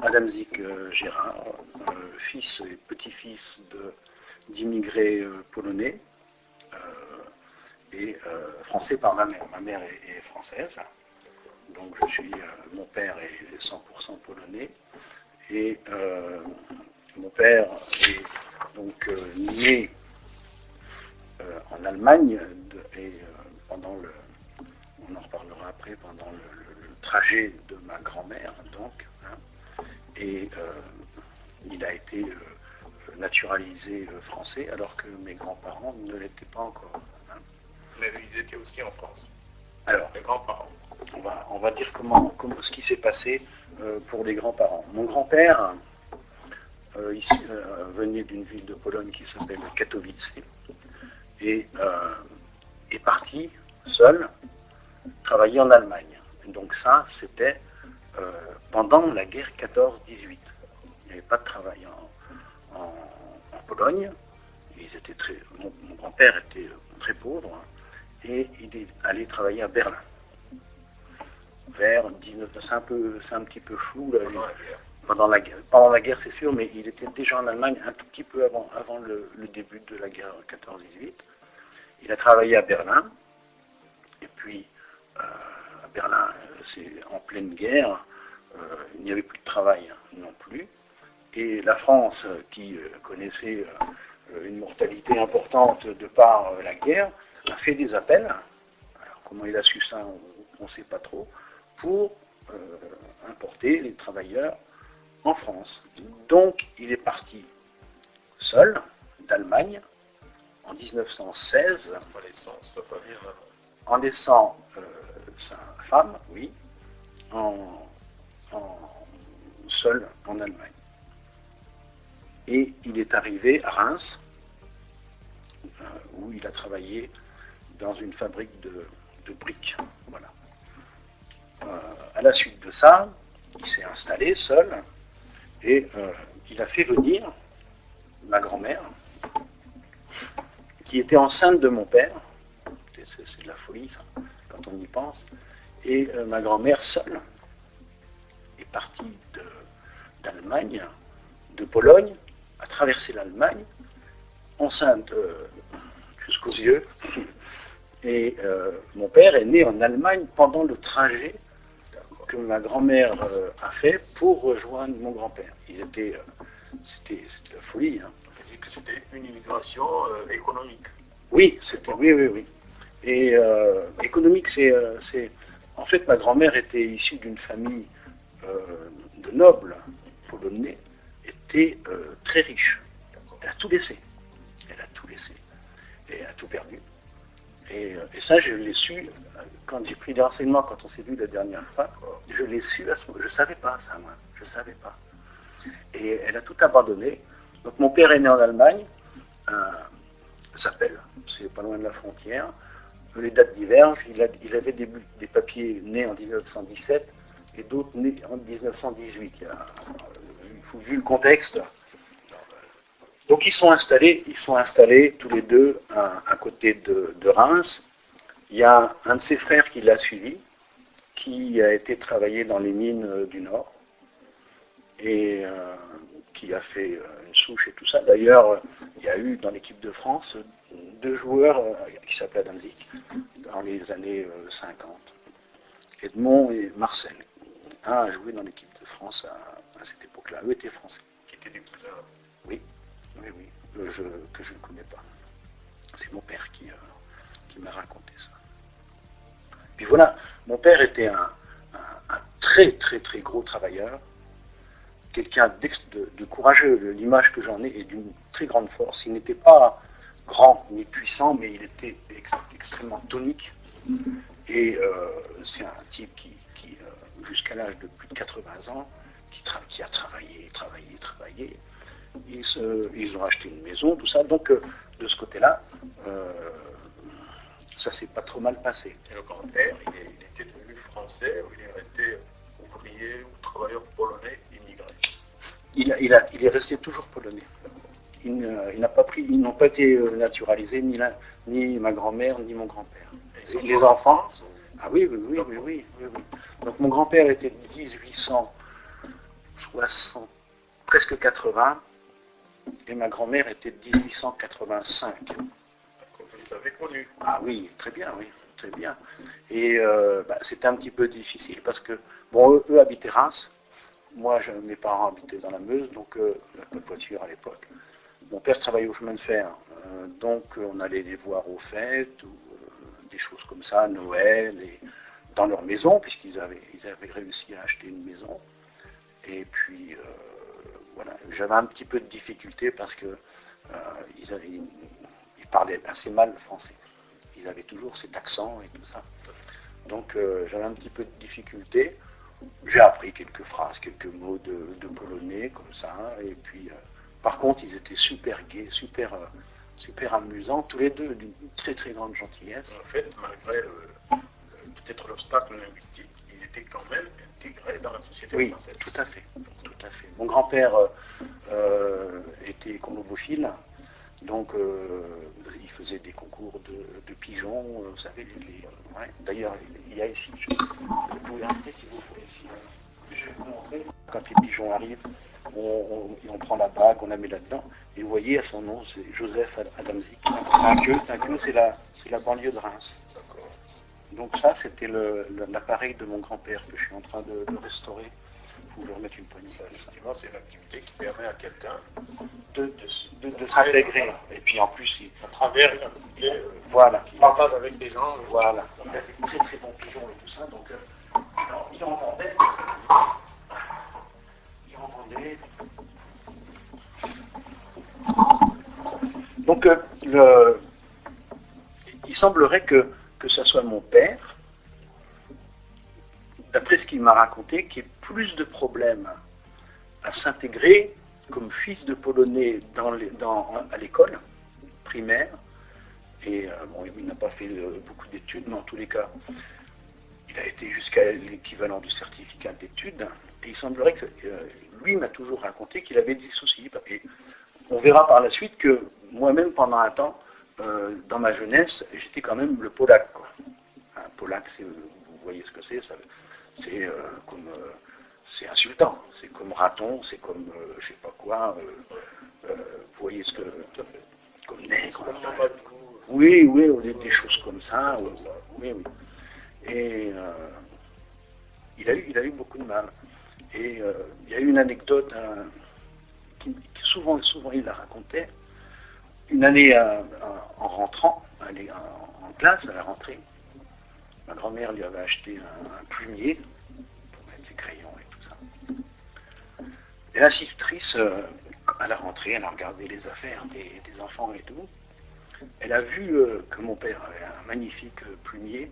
Adamczyk Gérard, fils et petit-fils d'immigrés polonais et français par ma mère. Ma mère est française, donc mon père est 100% polonais et mon père est donc né en Allemagne et pendant on en reparlera après, pendant le trajet de ma grand-mère, donc, hein, et il a été naturalisé français, alors que mes grands-parents ne l'étaient pas encore. Hein. Mais ils étaient aussi en France. Alors, les grands-parents. On va dire ce qui s'est passé pour les grands-parents. Mon grand-père venait d'une ville de Pologne qui s'appelle Katowice et est parti seul travailler en Allemagne. Donc ça, c'était pendant la guerre 14-18. Il n'y avait pas de travail en Pologne. Mon grand-père était très pauvre et il est allé travailler à Berlin. Vers 19... C'est un petit peu flou. Là, pendant la guerre, c'est sûr, mais il était déjà en Allemagne un tout petit peu avant le début de la guerre 14-18. Il a travaillé à Berlin. Et puis, à Berlin, c'est en pleine guerre. Il n'y avait plus de travail non plus. Et la France, qui connaissait une mortalité importante de par la guerre, a fait des appels. Alors, comment il a su ça, on ne sait pas trop, pour importer les travailleurs en France. Donc, il est parti seul d'Allemagne en 1916. En laissant sa femme, oui, seul en Allemagne. Et il est arrivé à Reims, où il a travaillé dans une fabrique de briques. Voilà. À la suite de ça, il s'est installé seul et il a fait venir ma grand-mère, qui était enceinte de mon père. C'est de la folie, ça, quand on y pense. Et ma grand-mère seule est partie d'Allemagne, de Pologne, a traversé l'Allemagne, enceinte jusqu'aux yeux. Et mon père est né en Allemagne pendant le trajet que ma grand-mère a fait pour rejoindre mon grand-père. C'était la folie. Hein. On peut dire que c'était une immigration économique. Oui, oui. Et économique, c'est... En fait, ma grand-mère était issue d'une famille de nobles polonais, était très riche. Elle a tout laissé. Et a tout perdu. Et ça, je l'ai su, quand j'ai pris des renseignements, quand on s'est vu la dernière fois, je l'ai su à ce moment. Je ne savais pas ça, moi. Je ne savais pas. Et elle a tout abandonné. Donc mon père est né en Allemagne, s'appelle, c'est pas loin de la frontière. Les dates divergent. Il avait des papiers nés en 1917 et d'autres nés en 1918. Vu le contexte. Donc ils sont installés tous les deux à côté de Reims. Il y a un de ses frères qui l'a suivi, qui a été travailler dans les mines du Nord et qui a fait une souche et tout ça. D'ailleurs, il y a eu dans l'équipe de France 2 joueurs qui s'appelaient Adamczyk dans les années 50. Edmond et Marcel. Un a joué dans l'équipe de France à cette époque-là. Eux étaient français. Qui étaient des cousins. Oui. Que je ne connais pas. C'est mon père qui m'a raconté ça. Puis voilà, mon père était un très très très gros travailleur, quelqu'un de courageux. L'image que j'en ai est d'une très grande force. Il n'était pas grand ni puissant, mais il était extrêmement tonique. Et c'est un type qui jusqu'à l'âge de plus de 80 ans, qui a travaillé. Ils ont acheté une maison, tout ça. Donc, de ce côté-là, ça s'est pas trop mal passé. Et le grand-père, il était devenu français ou il est resté ouvrier ou travailleur polonais immigré? Il est resté toujours polonais. Ils n'ont pas été naturalisés, ni ma grand-mère, ni mon grand-père. Les enfants. Ah oui. Donc mon grand-père était de presque 80, et ma grand-mère était de 1885. Vous les avez connus. Ah oui, très bien. Et c'était un petit peu difficile parce que, bon, eux habitaient Reims. Moi, mes parents habitaient dans la Meuse, donc il n'y avait pas de voiture à l'époque. Mon père travaillait au chemin de fer, donc on allait les voir aux fêtes, ou des choses comme ça, Noël, et dans leur maison, puisqu'ils avaient réussi à acheter une maison. Et puis, voilà, j'avais un petit peu de difficulté parce que ils parlaient assez mal le français. Ils avaient toujours cet accent et tout ça. Donc j'avais un petit peu de difficulté. J'ai appris quelques phrases, quelques mots de polonais comme ça. Et puis, par contre, ils étaient super gais, super amusants, tous les deux d'une très très grande gentillesse. En fait, malgré peut-être l'obstacle linguistique, ils étaient quand même intégrés dans la société française. Oui, tout à fait. Mon grand-père était conobophile, donc il faisait des concours de pigeons, vous savez, ouais. D'ailleurs, il y a ici, vous pouvez arrêter si vous voulez, ici, je vais vous montrer. Quand les pigeons arrivent, on prend la bague, on la met là-dedans, et vous voyez, à son nom, c'est Joseph Adamzik. Tinqueux, c'est la banlieue de Reims. Donc ça, c'était l'appareil de mon grand-père que je suis en train de restaurer. Pour lui remettre une poignée. Effectivement, c'est une activité qui permet à quelqu'un de s'intégrer. Et puis en plus, à travers une activité qui partage avec des gens. Voilà. Il avait de très très bons pigeons et tout ça. Donc il en vendait. Donc il semblerait que ce soit mon père, d'après ce qu'il m'a raconté, qui ait plus de problèmes à s'intégrer comme fils de Polonais à l'école primaire. Et bon, il n'a pas fait beaucoup d'études, mais en tous les cas, il a été jusqu'à l'équivalent du certificat d'études. Et il semblerait que lui m'a toujours raconté qu'il avait des soucis. Et on verra par la suite que moi-même, pendant un temps, dans ma jeunesse, j'étais quand même le polac, quoi. Un polac, vous voyez ce que c'est, c'est insultant, c'est comme raton, c'est comme je sais pas quoi, vous voyez ce que, comme nègre. Oui, des choses comme ça. Oui. Et il a eu beaucoup de mal. Et il y a eu une anecdote qui souvent il la racontait. Une année en rentrant, en classe, à la rentrée, ma grand-mère lui avait acheté un plumier pour mettre ses crayons et tout ça. Et l'institutrice, à la rentrée, elle a regardé les affaires des enfants et tout. Elle a vu que mon père avait un magnifique plumier.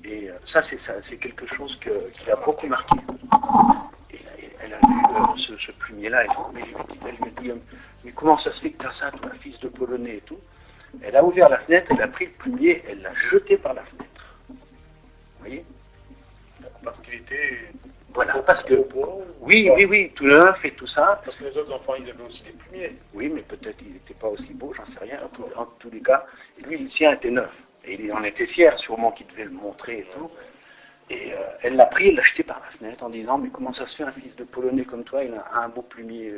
Et ça, c'est quelque chose qui l'a beaucoup marqué. Et elle a vu ce plumier-là et tout. Mais elle lui dit, mais comment ça se fait que tu as ça, toi, fils de Polonais et tout? Elle a ouvert la fenêtre, elle a pris le plumier, elle l'a jeté par la fenêtre. Vous voyez? Parce qu'il était... Voilà, parce que... Oui, tout neuf et tout ça. Parce que les autres enfants, ils avaient aussi des plumiers. Oui, mais peut-être il n'était pas aussi beau, j'en sais rien. En tous les cas, lui, le sien était neuf. Et il en était fier, sûrement qu'il devait le montrer et tout. Et elle l'a pris, elle l'a jeté par la fenêtre en disant, mais comment ça se fait, un fils de Polonais comme toi, il a un beau plumier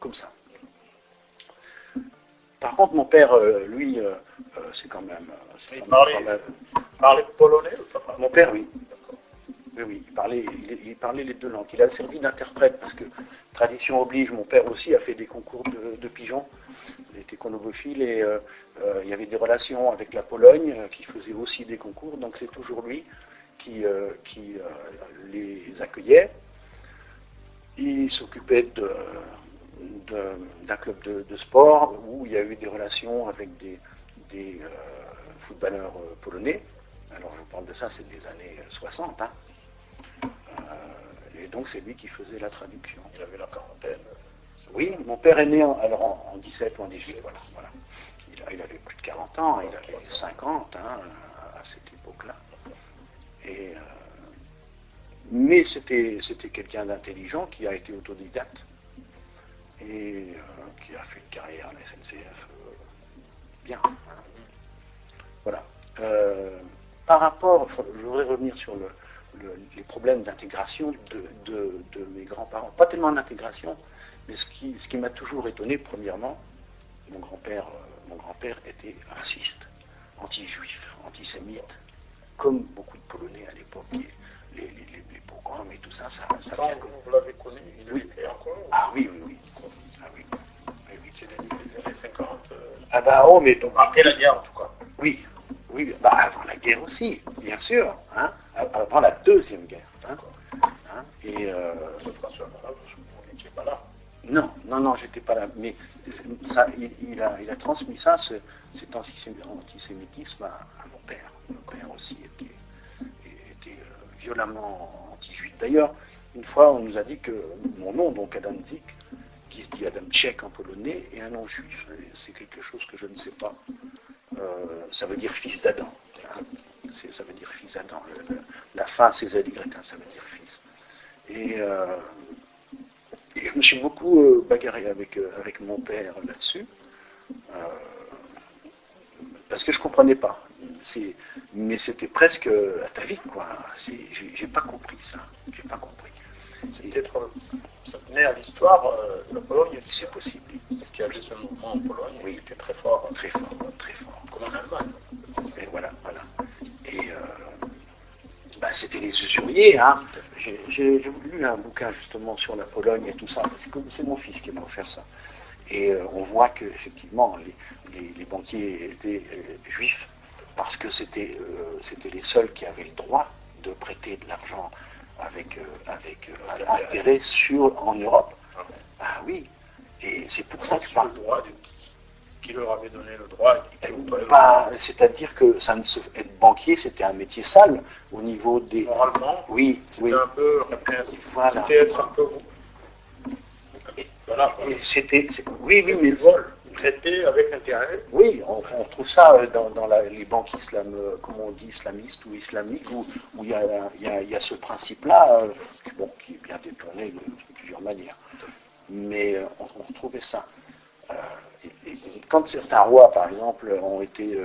comme ça. Par contre, mon père, lui, c'est quand même... Il parlait polonais ou pas? Mon père, oui. Oui, il parlait les deux langues. Il a servi d'interprète parce que, tradition oblige, mon père aussi a fait des concours de pigeons. Il était conobophile et il y avait des relations avec la Pologne qui faisait aussi des concours. Donc c'est toujours lui qui les accueillait. Il s'occupait d'un club de sport où il y a eu des relations avec des footballeurs polonais. Alors je vous parle de ça, c'est des années 60. Hein. Et donc c'est lui qui faisait la traduction. Il avait la quarantaine. Oui, mon père est né en 17 ou en 18, voilà. Il avait plus de 40 ans, il avait 50 à cette époque-là. Mais c'était quelqu'un d'intelligent qui a été autodidacte et qui a fait une carrière à la SNCF bien. Voilà. Par rapport, je voudrais revenir sur les problèmes d'intégration de mes grands-parents. Pas tellement d'intégration, mais ce qui m'a toujours étonné, premièrement, mon grand-père était raciste, anti-juif, antisémite, comme beaucoup de Polonais à l'époque, les pogroms et tout ça, ça Quand vous l'avez connu, il oui. était encore. Ah oui, oui, oui. Ah oui. C'est les années 50. Ah bah oh, mais donc Après la guerre, en tout cas. oui, oui, bah avant la guerre aussi, bien sûr, hein, avant la Deuxième Guerre. Hein, et Monsieur François Marat, vous n'étiez pas là. non, j'étais pas là, mais ça, il a transmis ça, cet antisémitisme à mon père. Mon père aussi était violemment anti-juif. D'ailleurs, une fois, on nous a dit que mon nom, donc Adam Zik, qui se dit Adam Tchèque en polonais, est un nom juif. C'est quelque chose que je ne sais pas. Ça veut dire fils d'Adam. Hein. Ça veut dire fils d'Adam. La fin, c'est ZY, ça veut dire fils. Et je me suis beaucoup bagarré avec mon père là-dessus, parce que je ne comprenais pas. Mais c'était presque à ta vie, quoi. J'ai pas compris ça. J'ai pas compris. Ça tenait à l'histoire de la Pologne. C'est possible. Parce qu'il y avait ce mouvement en Pologne, oui, qui était très fort. Très fort, très fort. Comme en Allemagne. Et voilà. Et c'était les usuriers, hein. J'ai lu un bouquin justement sur la Pologne et tout ça. C'est mon fils qui m'a offert ça. Et on voit que effectivement les banquiers étaient juifs parce que c'était les seuls qui avaient le droit de prêter de l'argent avec intérêt en Europe. Ah oui. Et c'est pour ça que le droit qui leur avait donné le droit. C'est-à-dire que être banquier, c'était un métier sale au niveau des. Moralement, oui, c'était un peu répréhensible. Voilà. C'était être un peu. Voilà. Et c'était. Oui, mais le vol traité avec intérêt. Oui, on trouve ça dans les banques comment on dit, islamistes ou islamiques, où il y a ce principe-là, qui est bien détourné de plusieurs manières. Mais on retrouvait ça. Et quand certains rois, par exemple, ont été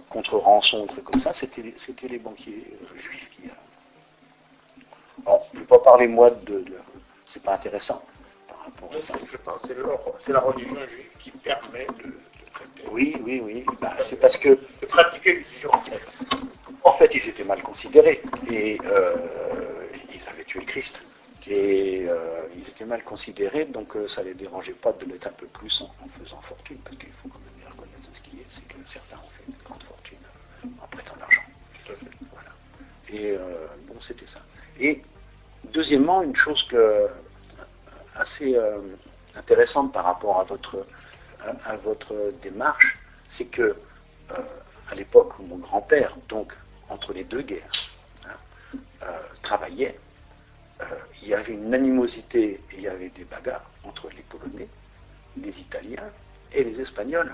contre rançon, trucs comme ça, c'était les banquiers juifs qui. Alors, je ne vais pas parler moi c'est pas intéressant par rapport à ça. Je pense que c'est la religion juive qui permet de traiter. Oui. C'est parce que. De pratiquer l'usure, en fait. En fait, ils étaient mal considérés et ils avaient tué le Christ. Et ils étaient mal considérés, donc ça ne les dérangeait pas de l'être un peu plus en faisant fortune, parce qu'il faut quand même bien reconnaître ce qui est, c'est que certains ont fait une grande fortune en prêtant de l'argent. Tout à fait. Voilà. Et c'était ça. Et deuxièmement, une chose assez intéressante par rapport à votre démarche, c'est que à l'époque où mon grand-père, donc entre les deux guerres, travaillait, il y avait une animosité et il y avait des bagarres entre les Polonais, les Italiens et les Espagnols.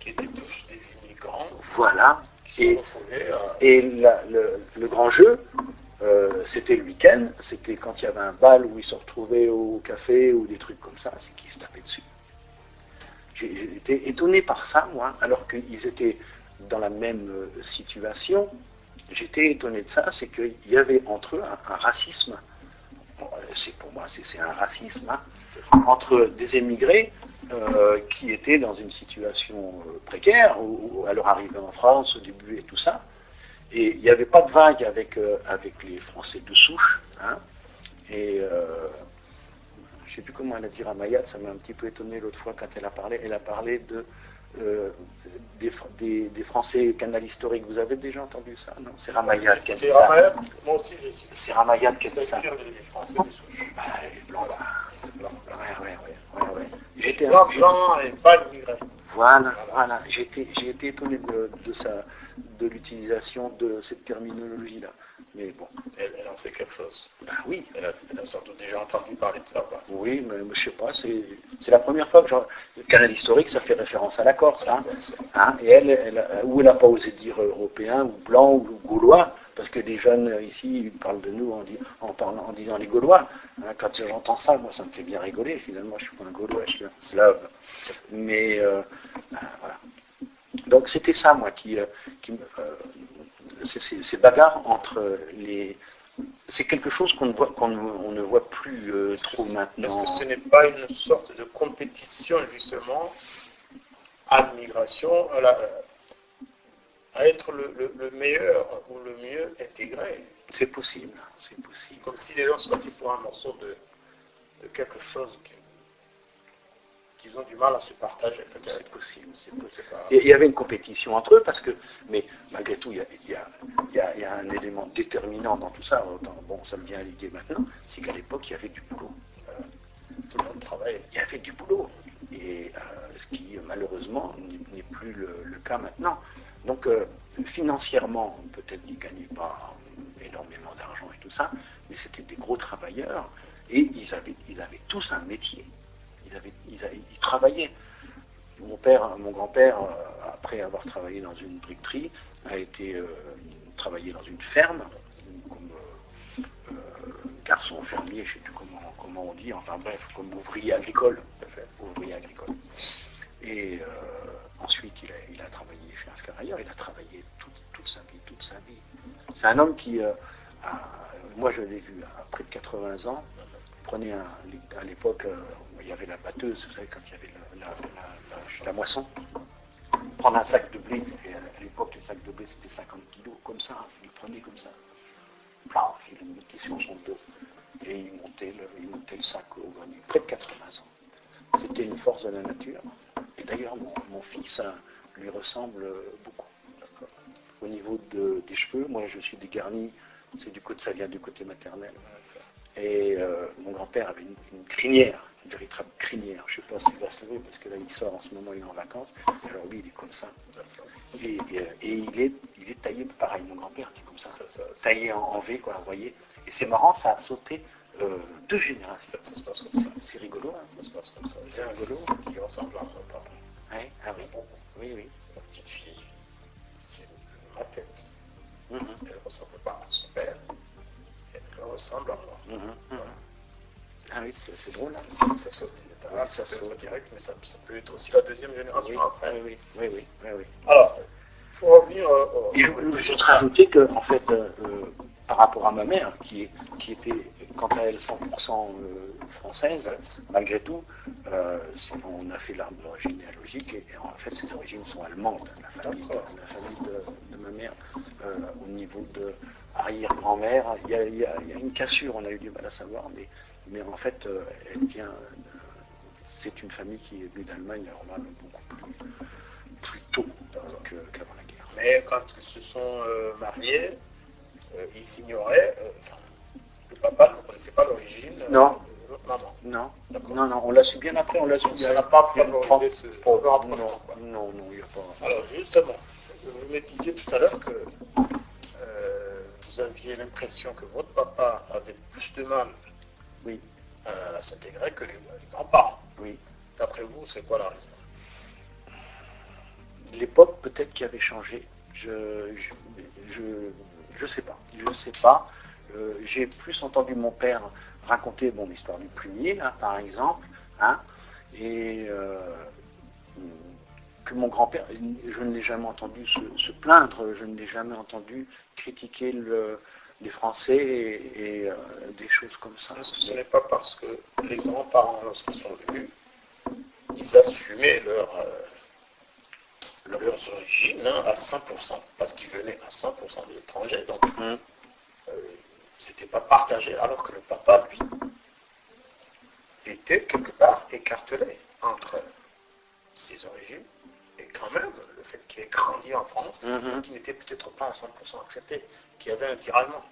Qui étaient tous des immigrants. Voilà. Et le grand jeu, c'était le week-end, c'était quand il y avait un bal où ils se retrouvaient au café ou des trucs comme ça, c'est qu'ils se tapaient dessus. J'ai été étonné par ça, moi, alors qu'ils étaient dans la même situation. J'étais étonné de ça, c'est qu'il y avait entre eux un racisme. Pour moi, c'est un racisme, hein, entre des émigrés qui étaient dans une situation précaire, à leur arrivée en France, au début et tout ça. Et il n'y avait pas de vague avec les Français de souche. Hein, et je ne sais plus comment elle a dit Ramayat, ça m'a un petit peu étonné l'autre fois quand elle a parlé. Elle a parlé des Français canal historique. Vous avez déjà entendu ça? Non, c'est Ramayat qui a dit ça. C'est Ramayat, moi aussi j'ai su. C'est Ramayat qui a dit ça. Les Français des souches. Les Blancs, là. Ouais. J'étais blanc et pas immigré. Voilà. J'ai été étonné de l'utilisation de cette terminologie-là. Mais bon. Elle en sait quelque chose. Oui. Elle a sans doute déjà entendu parler de ça. Quoi. Oui, mais je sais pas, c'est la première fois que le canal historique, ça fait référence à la Corse. Hein, et elle n'a pas osé dire européen ou blanc ou gaulois, parce que les jeunes ici ils parlent de nous en disant les Gaulois. Hein, quand j'entends ça, moi ça me fait bien rigoler. Finalement, je suis pas un Gaulois, je suis un Slave. Mais voilà. Donc c'était ça, moi, ces bagarres entre c'est quelque chose qu'on ne voit plus trop maintenant. Est-ce que ce n'est pas une sorte de compétition, justement, à l'immigration, à être le meilleur ou le mieux intégré? C'est possible, c'est possible. Comme si les gens se battaient pour un morceau de quelque chose qu'ils ont du mal à se partager, peut-être. C'est possible, c'est possible. Il y avait une compétition entre eux, mais malgré tout, il y a un élément déterminant dans tout ça. Bon, ça me vient à l'idée maintenant, c'est qu'à l'époque, il y avait du boulot. Tout le monde travaillait. Il y avait du boulot. Et ce qui, malheureusement, n'est plus le cas maintenant. Donc, financièrement, peut-être qu'ils ne gagnaient pas énormément d'argent et tout ça, mais c'était des gros travailleurs, et ils avaient tous un métier. Ils travaillaient. Mon grand-père, après avoir travaillé dans une briqueterie, a été travailler dans une ferme, comme garçon fermier, je ne sais plus comment on dit, enfin bref, comme ouvrier agricole. Et ensuite, il a travaillé chez un ferrailleur, il a travaillé toute sa vie. C'est un homme qui, moi je l'ai vu à près de 80 ans, prenait à l'époque, il y avait la batteuse, vous savez, quand il y avait la moisson, prendre un sac de blé, et à l'époque les sacs de blé c'était 50 kilos, comme ça, il le prenait comme ça, il le mettait sur son dos, et il montait le sac au grenier, près de 80 ans. C'était une force de la nature, et d'ailleurs mon fils lui ressemble beaucoup. Au niveau des cheveux, moi je suis dégarni, ça vient du côté maternel. Et mon grand-père avait une crinière, une véritable crinière. Je ne sais pas s'il va se lever parce que là il sort en ce moment, il est en vacances. Alors lui il est comme ça. Et il est taillé pareil. Mon grand-père était comme ça, taillé en V, quoi, vous voyez. Et c'est marrant, ça a sauté 2 générations. Ça se passe comme ça. C'est rigolo, hein. Ça se passe comme ça. C'est rigolo. Qui ressemble à mon papa. Ouais, ah oui. Oui. Ma petite fille, c'est ma tête. Mm-hmm. Elle ne ressemble pas à son père. Elle ressemble à moi. Ah oui, c'est drôle. Hein. Ça saute. Ça peut être direct, mais ça peut être aussi la deuxième génération après. Oui. Alors, pour revenir je voudrais rajouter que, en fait, par rapport à ma mère, qui était, quant à elle, 100% française, malgré tout, on a fait l'arbre généalogique, et en fait, ses origines sont allemandes. La famille de ma mère, au niveau de arrière-grand-mère, il y a une cassure, on a eu du mal à savoir, mais en fait, elle vient... C'est une famille qui est venue d'Allemagne, alors là, beaucoup plus tôt qu'avant la guerre. Mais quand ils se sont mariés, ils ignoraient, le papa ne connaissait pas l'origine de notre maman. Non, on l'a su bien après, Ça n'a pas favorisé ce rapprochement. Non, il n'y a pas... Alors justement, vous me disiez tout à l'heure que vous aviez l'impression que votre papa avait plus de mal à s'intégrer que les grands-parents. Oui. D'après vous, c'est quoi la raison? L'époque peut-être qui avait changé. Je sais pas. J'ai plus entendu mon père raconter l'histoire du plumier, là, par exemple, hein, et que mon grand-père, je ne l'ai jamais entendu se plaindre, je ne l'ai jamais entendu critiquer les Français et des choses comme ça. Est-ce que ce n'est pas parce que les grands-parents, lorsqu'ils sont venus, ils assumaient leurs origines à 100%, parce qu'ils venaient à 100% de l'étranger, donc c'était pas partagé, alors que le papa, lui, était quelque part écartelé entre ses origines et quand même le fait qu'il ait grandi en France, qui n'était peut-être pas à 100% accepté, qu'il y avait un tiraillement.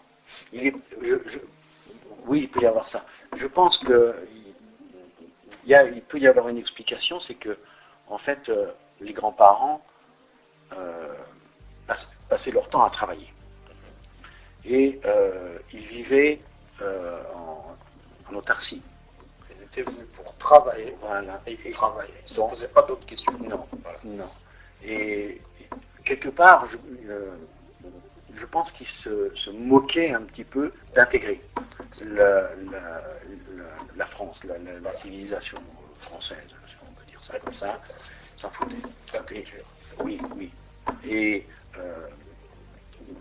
Oui, il peut y avoir ça. Je pense que il peut y avoir une explication, c'est que en fait les grands-parents passaient leur temps à travailler et ils vivaient en autarcie. Ils étaient venus pour travailler, voilà. Et ils travaillaient. Ils ne se posaient pas d'autres questions. Non. Et quelque part, je pense qu'ils se moquaient un petit peu d'intégrer la France, la civilisation française, si on peut dire ça comme ça, s'en foutaient. La culture. Oui. Et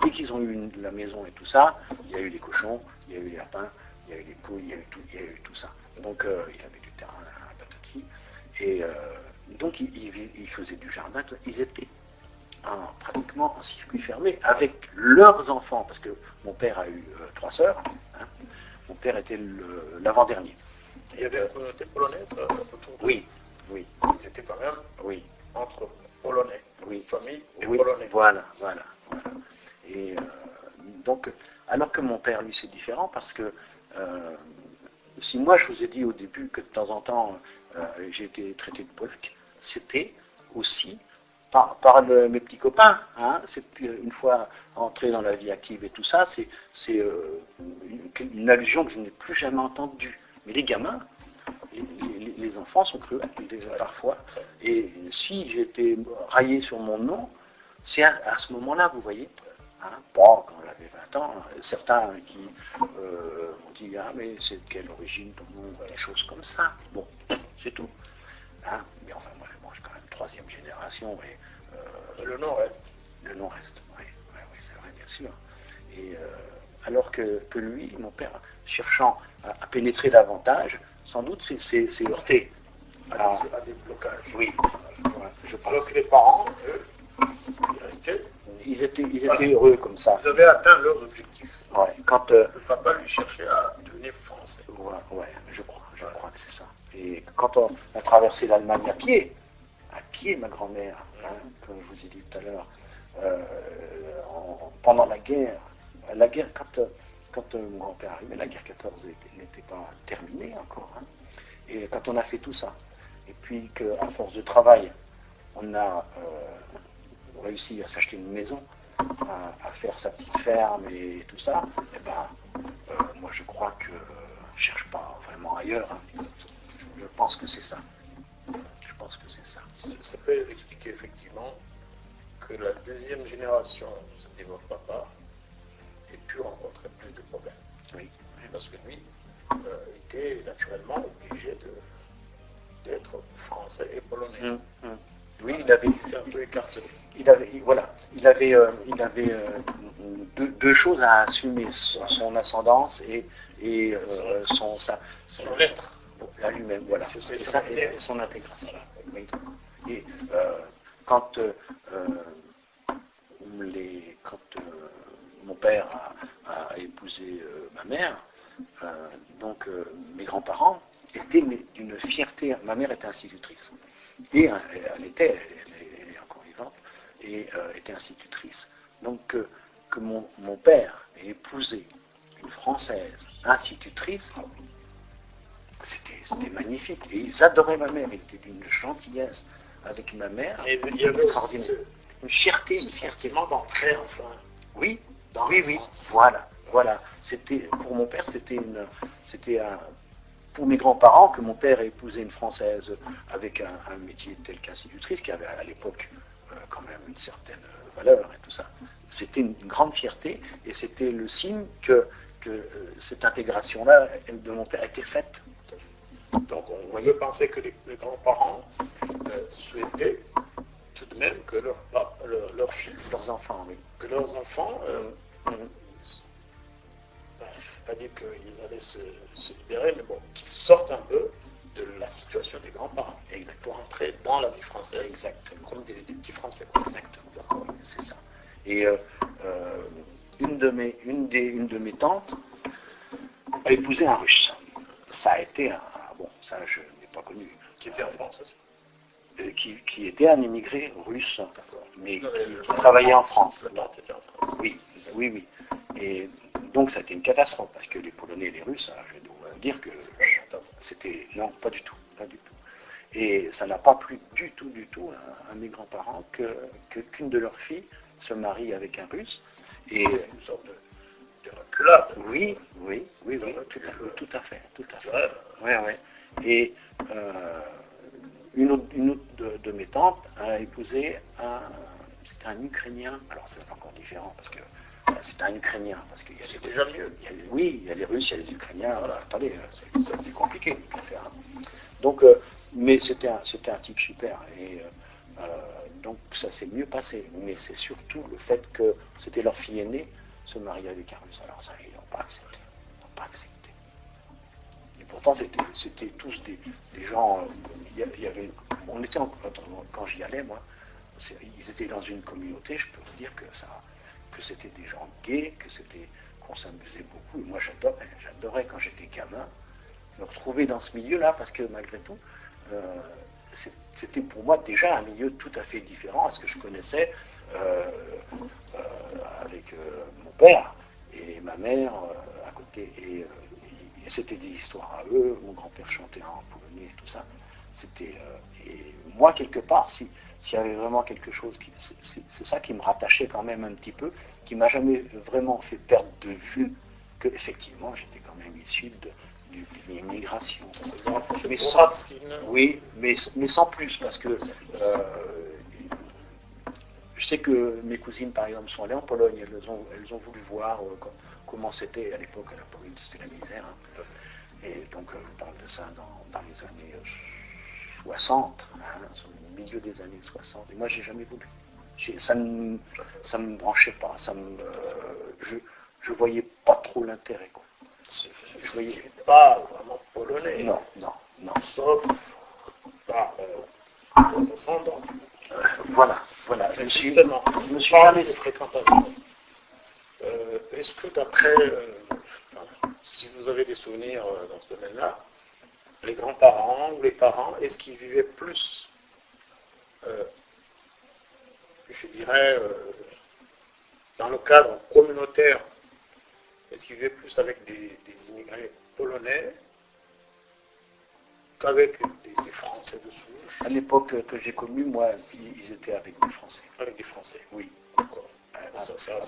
dès qu'ils ont eu la maison et tout ça, il y a eu les cochons, il il y a eu les lapins, il y a eu les poules, il y a eu tout ça. Donc il avait du terrain à patati. Et donc ils faisaient du jardin. Ils étaient pratiquement en circuit fermé avec leurs enfants, parce que mon père a eu 3 sœurs. Hein. Mon père était l'avant-dernier. Il y avait une communauté polonaise autour de... Oui, oui. Ils étaient quand même oui. entre Polonais, oui. famille et oui. Polonais. Voilà. Et donc, alors que mon père, lui, c'est différent, parce que si moi je vous ai dit au début que de temps en temps j'ai été traité de polac, c'était aussi par mes petits copains. Hein, c'est une fois entré dans la vie active et tout ça, c'est une allusion que je n'ai plus jamais entendue. Mais les gamins, les enfants sont cruels parfois. Et si j'étais raillé sur mon nom, c'est à ce moment-là, vous voyez. Hein, bon, quand j'avais 20 ans, certains qui m'ont dit « Ah, mais c'est de quelle origine ton nom ?» Des choses comme ça. Bon, c'est tout. Hein, mais enfin, moi, je suis quand même 3e génération. Et, le nom reste. Le nom reste, oui, c'est vrai, bien sûr. Et alors que lui, mon père, cherchant à pénétrer davantage, sans doute s'est heurté à des blocages. Oui, je pense. Alors que les parents, eux, ils restaient. Ils étaient heureux comme ça. Ils avaient atteint leur objectif. Ouais, quand le papa lui cherchait à devenir français. Ouais, je crois que c'est ça. Et quand on a traversé l'Allemagne à pied, ma grand-mère, hein, comme je vous ai dit tout à l'heure, pendant la guerre, quand mon grand-père arrivait, la guerre 14 n'était pas terminée encore. Hein, et quand on a fait tout ça, et puis qu'à force de travail, on a réussi à s'acheter une maison, à faire sa petite ferme et tout ça, et ben, moi je crois que je ne cherche pas vraiment ailleurs. Hein. Je pense que c'est ça. Ça peut expliquer effectivement que la 2e génération de votre papa ait pu rencontrer plus de problèmes. Oui. Parce que lui était naturellement obligé d'être français et polonais. Oui, il avait un peu écartelé. Il avait deux choses à assumer, son ascendance et son être à lui-même, voilà. Et son intégration. Oui. Et quand mon père a épousé ma mère, donc mes grands-parents étaient d'une fierté. Ma mère était institutrice. Et elle est encore vivante, et était institutrice. Donc que mon père ait épousé une Française institutrice, c'était magnifique. Et ils adoraient ma mère, ils étaient d'une gentillesse avec ma mère. Et il y avait aussi une fierté, d'entrer, enfin. Oui, dans oui, voilà. C'était, pour mon père, c'était pour mes grands-parents, que mon père ait épousé une Française avec un métier tel qu'institutrice, qui avait à l'époque quand même une certaine valeur et tout ça. C'était une grande fierté, et c'était le signe que cette intégration-là de mon père était faite. Donc on peut penser que les grands-parents souhaitaient tout de même que leurs fils, leurs enfants, oui. Que leurs enfants, je ne vais pas dire qu'ils allaient se libérer, mais bon, qu'ils sortent un peu de la situation des grands-parents, pour entrer dans la vie française, exactement, comme des petits Français. Exactement, c'est ça. Et une de mes tantes a épousé un Russe. Ça a été ça je n'ai pas connu. Qui était en France aussi. Qui était un immigré russe, mais qui travaillait en France. La tante était en France. Oui. Et donc ça a été une catastrophe, parce que les Polonais et les Russes, je dois dire que c'était... Non, pas du tout. Et ça n'a pas plu du tout à mes grands-parents qu'une de leurs filles se marie avec un Russe. Et une sorte de reculade. Oui, tout à fait. Ouais. Et une autre de mes tantes a épousé c'était un Ukrainien. Alors c'est encore différent, parce que c'est un Ukrainien, parce qu'il y a c'est déjà mieux. Il y a les Russes, il y a les Ukrainiens. Voilà, attendez, c'est compliqué de faire. Donc, mais c'était un type super, et donc ça s'est mieux passé. Mais c'est surtout le fait que c'était leur fille aînée se marier avec un Russe. Alors ça, ils n'ont pas accepté. pas accepté. Et pourtant, c'était tous des gens. On était quand j'y allais, moi, ils étaient dans une communauté, je peux vous dire que c'était des gens gays, qu'on s'amusait beaucoup. Et moi, j'adorais quand j'étais gamin me retrouver dans ce milieu-là, parce que malgré tout, c'était pour moi déjà un milieu tout à fait différent à ce que je connaissais avec mon père et ma mère à côté. Et c'était des histoires à eux, mon grand-père chantait en polonais et tout ça. Et moi, quelque part, s'il y avait vraiment quelque chose, c'est ça qui me rattachait quand même un petit peu, qui m'a jamais vraiment fait perdre de vue que effectivement j'étais quand même issu d'une immigration. Oui, mais sans plus, parce que je sais que mes cousines, par exemple, sont allées en Pologne, elles ont voulu voir comment c'était à l'époque, la Pologne, c'était la misère. Hein. Et donc, je parle de ça dans les années 60, hein, au milieu des années 60. Et moi, j'ai jamais voulu. Ça ne me branchait pas. Je voyais pas trop l'intérêt. Quoi. Je voyais pas vraiment polonais. Non. Sauf par les ascendants. Voilà. Je me suis jamais de fréquentation. Est-ce que d'après, si vous avez des souvenirs dans ce domaine-là, les grands-parents ou les parents, est-ce qu'ils vivaient plus, je dirais, dans le cadre communautaire, est-ce qu'ils vivaient plus avec des immigrés polonais qu'avec des Français de souche? À l'époque que j'ai connue, moi, ils étaient avec des Français. Avec des Français? Oui. D'accord. À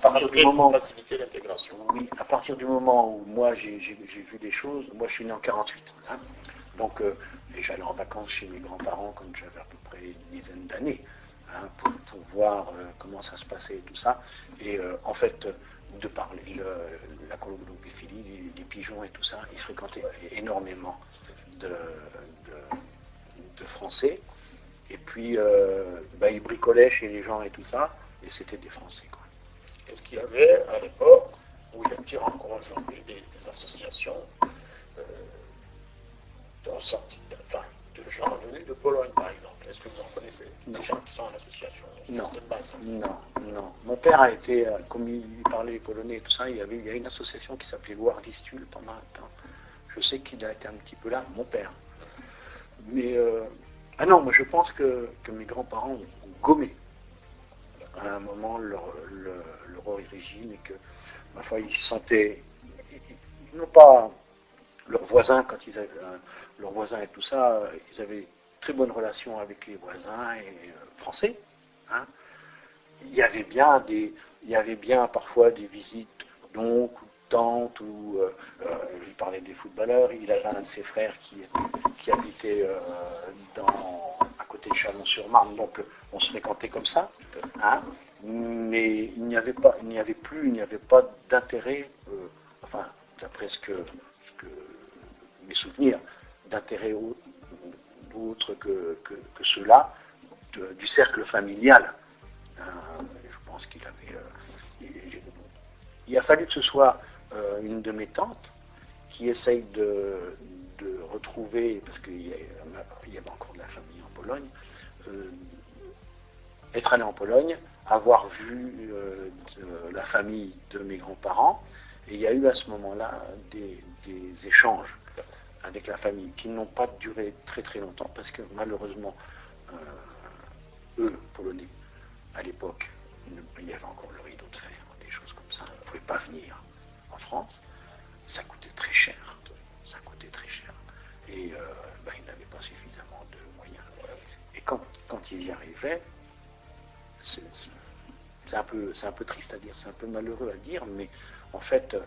partir du moment faciliter l'intégration. Oui, à partir du moment où moi j'ai vu des choses, moi je suis né en 48. Hein, donc j'allais en vacances chez mes grands-parents quand j'avais à peu près une dizaine d'années, hein, pour voir comment ça se passait et tout ça. Et en fait, de parler la colombophilie, les pigeons et tout ça, ils fréquentaient énormément de Français. Et puis ils bricolaient chez les gens et tout ça, et c'était des Français, quoi. Est-ce qu'il y avait à l'époque, où il y a encore aujourd'hui des associations de gens venus de Pologne, par exemple? Est-ce que vous en connaissez? Non. Des gens qui sont en association sur cette base? Non. Mon père a été, comme il parlait polonais et tout ça, il y a une association qui s'appelait Warlistul pendant un temps. Je sais qu'il a été un petit peu là, mon père. Mais, moi je pense que mes grands-parents ont gommé à un moment leur origine et que, ma foi, ils sentaient, non pas leurs voisins, quand ils avaient leurs voisins et tout ça, ils avaient très bonne relation avec les voisins et français. Hein. Il y avait bien parfois des visites d'oncles ou de tantes, ou il parlait des footballeurs, il avait un de ses frères qui habitait à côté de Chalon-sur-Marne, donc on se fréquentait comme ça. Hein. Mais il n'y avait pas d'intérêt, d'après ce que mes souvenirs, d'intérêt autre que ceux-là, du cercle familial. Je pense qu'il avait... il a fallu que ce soit une de mes tantes qui essaye de retrouver, parce qu'il y avait encore de la famille en Pologne, être allé en Pologne, avoir vu la famille de mes grands-parents, et il y a eu à ce moment-là des échanges avec la famille qui n'ont pas duré très très longtemps, parce que malheureusement, eux, Polonais, à l'époque, il y avait encore le rideau de fer, des choses comme ça, ils ne pouvaient pas venir en France, ça coûtait très cher, et ils n'avaient pas suffisamment de moyens. Et quand ils y arrivaient, c'est un peu triste à dire, c'est un peu malheureux à dire, mais en fait,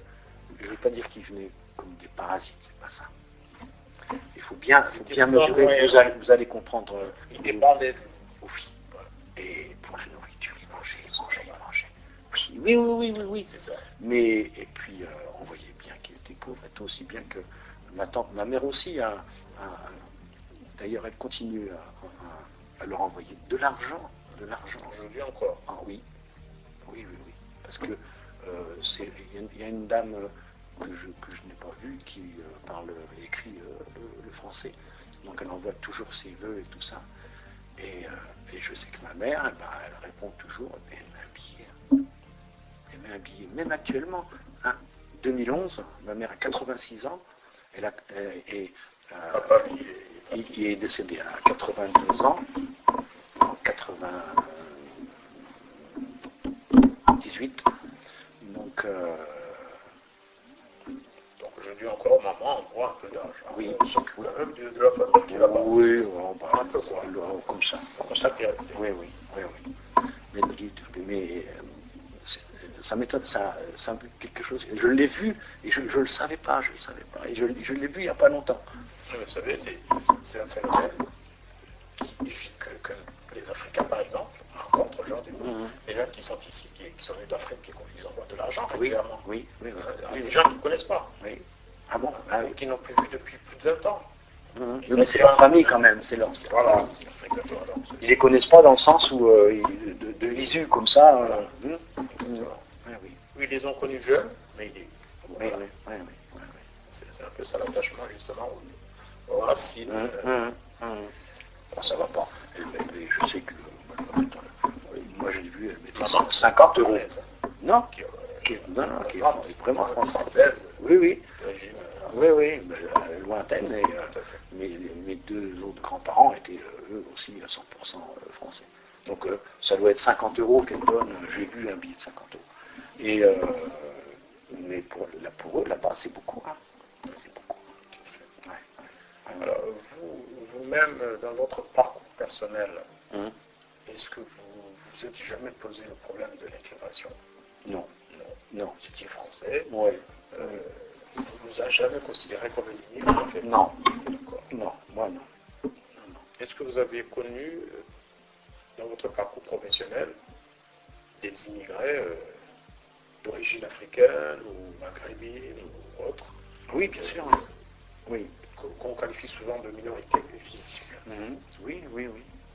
je ne veux pas dire qu'ils venaient comme des parasites, c'est pas ça. Il faut bien mesurer, vous allez comprendre. Il dépendait Oui. Et pour la nourriture, ils mangeaient. Oui, c'est ça. Mais, et puis, on voyait bien qu'ils étaient pauvres, et aussi bien que ma mère aussi d'ailleurs, elle continue à leur envoyer de l'argent. Aujourd'hui encore. Ah oui. Parce que il y a une dame que je n'ai pas vu, qui parle et écrit le français. Donc elle envoie toujours ses vœux et tout ça. Et je sais que ma mère, elle répond toujours, elle met un billet. Elle met un billet. Même actuellement, 2011, ma mère a 86 ans, Papa, il est décédé à 82 ans, en 98. Donc aujourd'hui encore, maman envoie un peu d'argent. Oui. On s'occupe quand même de la famille qui est là-bas. oui, Un peu quoi. comme ça. Comme ça qui est resté. Oui. Mais ça m'étonne, ça quelque chose. Je l'ai vu et je ne le savais pas, Et je l'ai vu il n'y a pas longtemps. Mais vous savez, c'est un phénomène que les Africains, par exemple, rencontrent aujourd'hui. Les gens qui sont ici, qui sont venus d'Afrique, qui envoient de l'argent régulièrement. Oui. Des gens qui ne connaissent pas. Oui. Ah bon Qui n'ont plus vu depuis plus de 20 ans. Mais c'est leur famille quand même, c'est leur. Voilà. Ils les connaissent pas dans le sens où de visu comme ça. Oui, ils les ont connus jeunes, mais Oui. c'est un peu ça l'attachement justement aux racines. Ça va pas. Mais je sais que moi j'ai vu, elle mettait 50 euros. Non, qui est vraiment française. Oui. Oui, lointaine, mais mes deux autres grands-parents étaient eux aussi à 100% français. Donc ça doit être 50 euros qu'elle donne, j'ai vu un billet de 50 euros. Et, mais pour eux, là-bas, c'est beaucoup. C'est beaucoup. Ouais. Alors, vous-même, dans votre parcours personnel, est-ce que vous vous êtes jamais posé le problème de l'intégration? Non. Vous étiez français. Oui. On ne vous a jamais considéré comme un immigré, en fait? Non. D'accord. Non, moi non. Est-ce que vous avez connu, dans votre parcours professionnel, des immigrés d'origine africaine ou maghrébine ou autre? Oui, bien sûr. Oui. Qu'on qualifie souvent de minorité visible. Oui.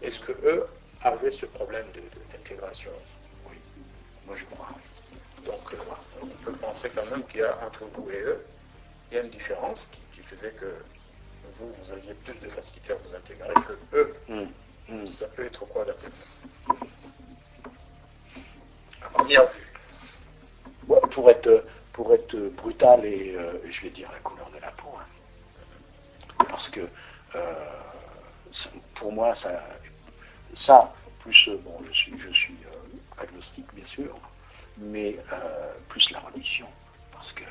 Est-ce que eux avaient ce problème d'intégration? Oui. Moi je crois. Donc on peut penser quand même qu'il y a entre vous et eux, il y a une différence qui faisait que vous aviez plus de facilité à vous intégrer que eux. Ça peut être quoi d'après vous? À première vue. Bon, pour être brutal et je vais dire la couleur de la peau. Parce que pour moi ça plus bon je suis agnostique bien sûr, mais plus la religion, parce que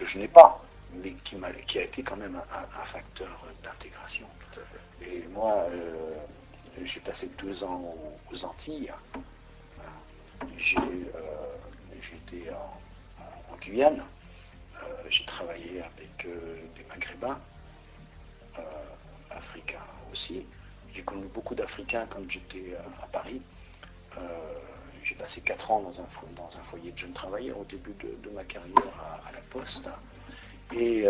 je n'ai pas, mais qui a été quand même un facteur d'intégration. Et moi j'ai passé 2 ans aux Antilles. J'ai été en Guyane. J'ai travaillé avec des Maghrébins, africains aussi. J'ai connu beaucoup d'Africains quand j'étais à Paris. J'ai passé 4 ans dans un foyer de jeunes travailleurs au début de ma carrière à la Poste. Et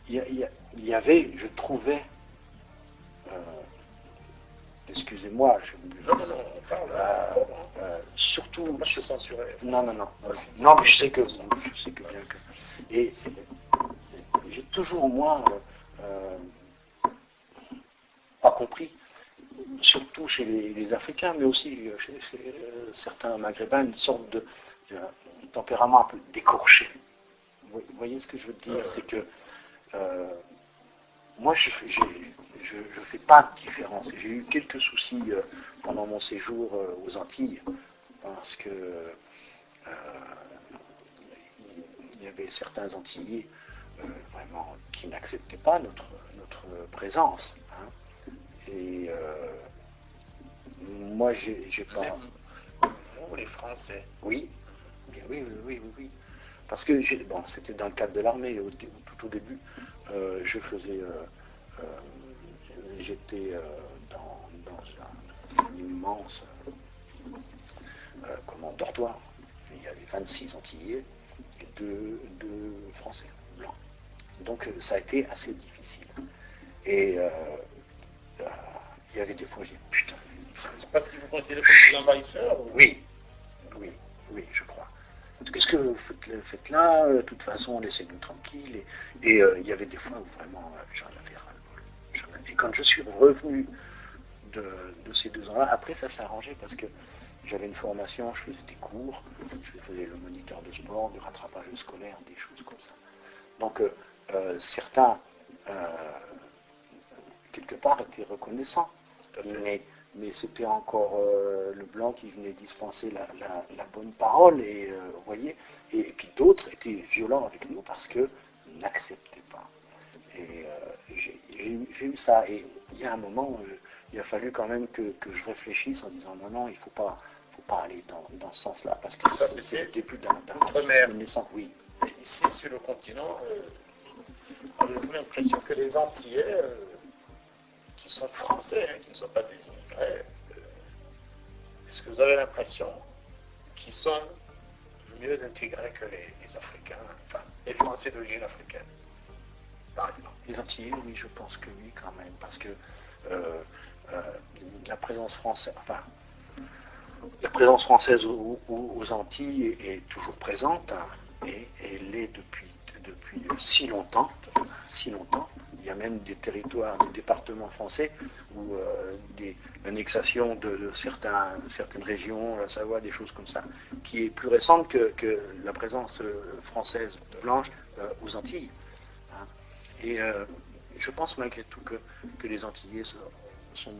il y avait, je trouvais, excusez-moi, on parle. surtout. Je suis censuré. Non, mais je sais que bien que. Et j'ai toujours, moi, pas compris, surtout chez les Africains, mais aussi chez certains Maghrébins, une sorte de tempérament un peu décorché. Vous voyez ce que je veux dire? C'est que moi, je ne fais pas de différence. J'ai eu quelques soucis pendant mon séjour aux Antilles, parce que il y avait certains Antillais vraiment qui n'acceptaient pas notre présence. Et moi, j'ai pas... Vous, les Français? Oui. Parce que c'était dans le cadre de l'armée, tout au début, j'étais dans un immense dortoir. Il y avait 26 Antillais et 2 Français blancs. Donc ça a été assez difficile. Et il y avait des fois, j'ai dit putain. C'est parce que vous considérez comme des envahisseurs? Oui, je crois. qu'est-ce que vous faites là? De toute façon, laissez-nous tranquilles. Et il y avait des fois où vraiment j'en avais ras-le-bol. Et quand je suis revenu de ces 2 ans-là, après ça s'est arrangé parce que j'avais une formation, je faisais des cours, je faisais le moniteur de sport, du rattrapage scolaire, des choses comme ça. Donc certains, quelque part, étaient reconnaissants. Mais c'était encore le blanc qui venait dispenser la bonne parole, et vous voyez, et puis d'autres étaient violents avec nous parce qu'ils n'acceptaient pas. Et j'ai eu ça, et il y a un moment où il a fallu quand même que je réfléchisse en disant non, il ne faut pas aller dans ce sens-là, parce que ça, c'est le début d'un naissance. Oui. Et ici, sur le continent, avez-vous l'impression que les Antillais, qui sont français, qui ne sont pas des immigrés, est-ce que vous avez l'impression qu'ils sont mieux intégrés que les Africains, enfin, les Français d'origine africaine, par exemple? Les Antillais, oui, je pense que oui, quand même, parce que la présence française, aux Antilles est toujours présente, hein, et elle l'est depuis si longtemps. Il y a même des territoires, des départements français où l'annexation de certaines régions, la Savoie, des choses comme ça, qui est plus récente que la présence française blanche aux Antilles. Hein. Et je pense malgré tout que les Antillais sont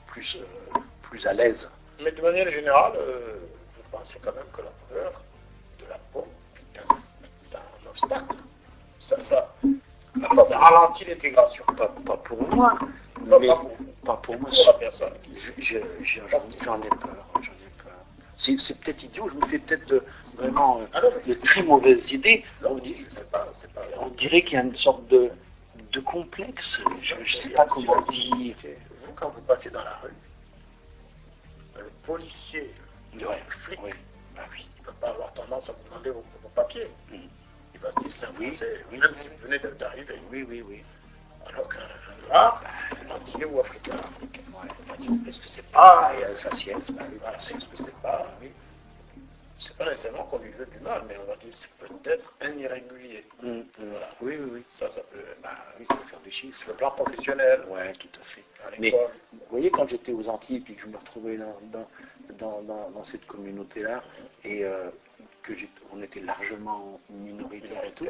plus à l'aise. Mais de manière générale, vous pensez quand même que la couleur de la peau est un obstacle. Ça ralentit l'intégration. Pas pour moi, Non, mais pas pour moi. Pour la personne. J'en ai peur. C'est peut-être idiot, je me fais peut-être vraiment de très mauvaises idées. On dirait qu'il y a une sorte de complexe. Je ne sais pas comment dire. Vous, quand vous passez dans la rue, le policier, le flic, oui. Il ne va pas avoir tendance à vous demander vos papiers. Il va se dire c'est un Français, même si vous venez d'arriver. Oui. Alors qu'un noir, antillais ou africain, est-ce que c'est pas... il y a le faciès, est-ce que c'est pas... C'est pas nécessairement qu'on lui veut du mal, mais on va dire c'est peut-être un irrégulier. Voilà. Oui. Ça peut... ça peut faire des chiffres. Sur le plan professionnel. Oui, tout à fait. Mais vous voyez, quand j'étais aux Antilles, puis que je me retrouvais dans cette communauté-là, et on était largement minoritaire et tout,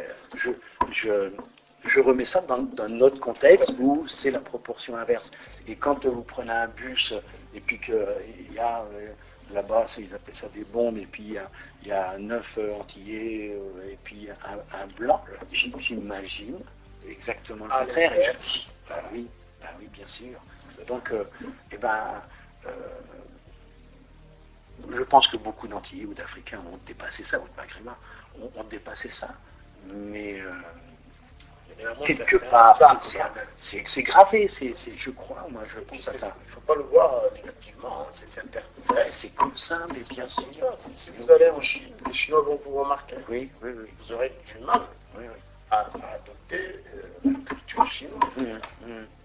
je remets ça dans notre contexte où c'est la proportion inverse. Et quand vous prenez un bus, et puis qu'il y a là-bas, ils appellent ça des bombes, et puis il y a 9 Antillais, et puis un blanc, j'imagine exactement le contraire. Oui, bien sûr. Donc, je pense que beaucoup d'Antillais ou d'Africains ont dépassé ça, ou de Maghrébins ont dépassé ça. Mais quelque part, c'est gravé, je crois, moi je pense à ça. Il ne faut pas le voir négativement, c'est interne. C'est comme ça, mais bien sûr. Si vous allez en Chine, les Chinois vont vous remarquer. Oui. Vous aurez du mal à adopter la culture chinoise.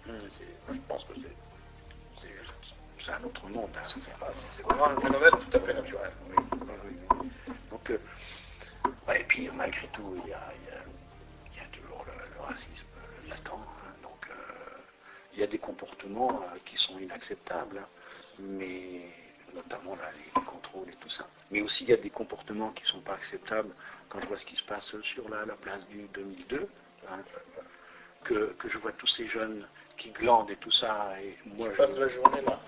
Je pense que c'est un autre monde. C'est vraiment un phénomène tout à fait naturel. Oui. Donc, et puis malgré tout, il y a toujours le racisme latent. Donc, il y a des comportements qui sont inacceptables, mais notamment là, les contrôles et tout ça. Mais aussi, il y a des comportements qui ne sont pas acceptables. Quand je vois ce qui se passe sur la place du 2002, que je vois tous ces jeunes qui glandent et tout ça, et moi je passe la journée là.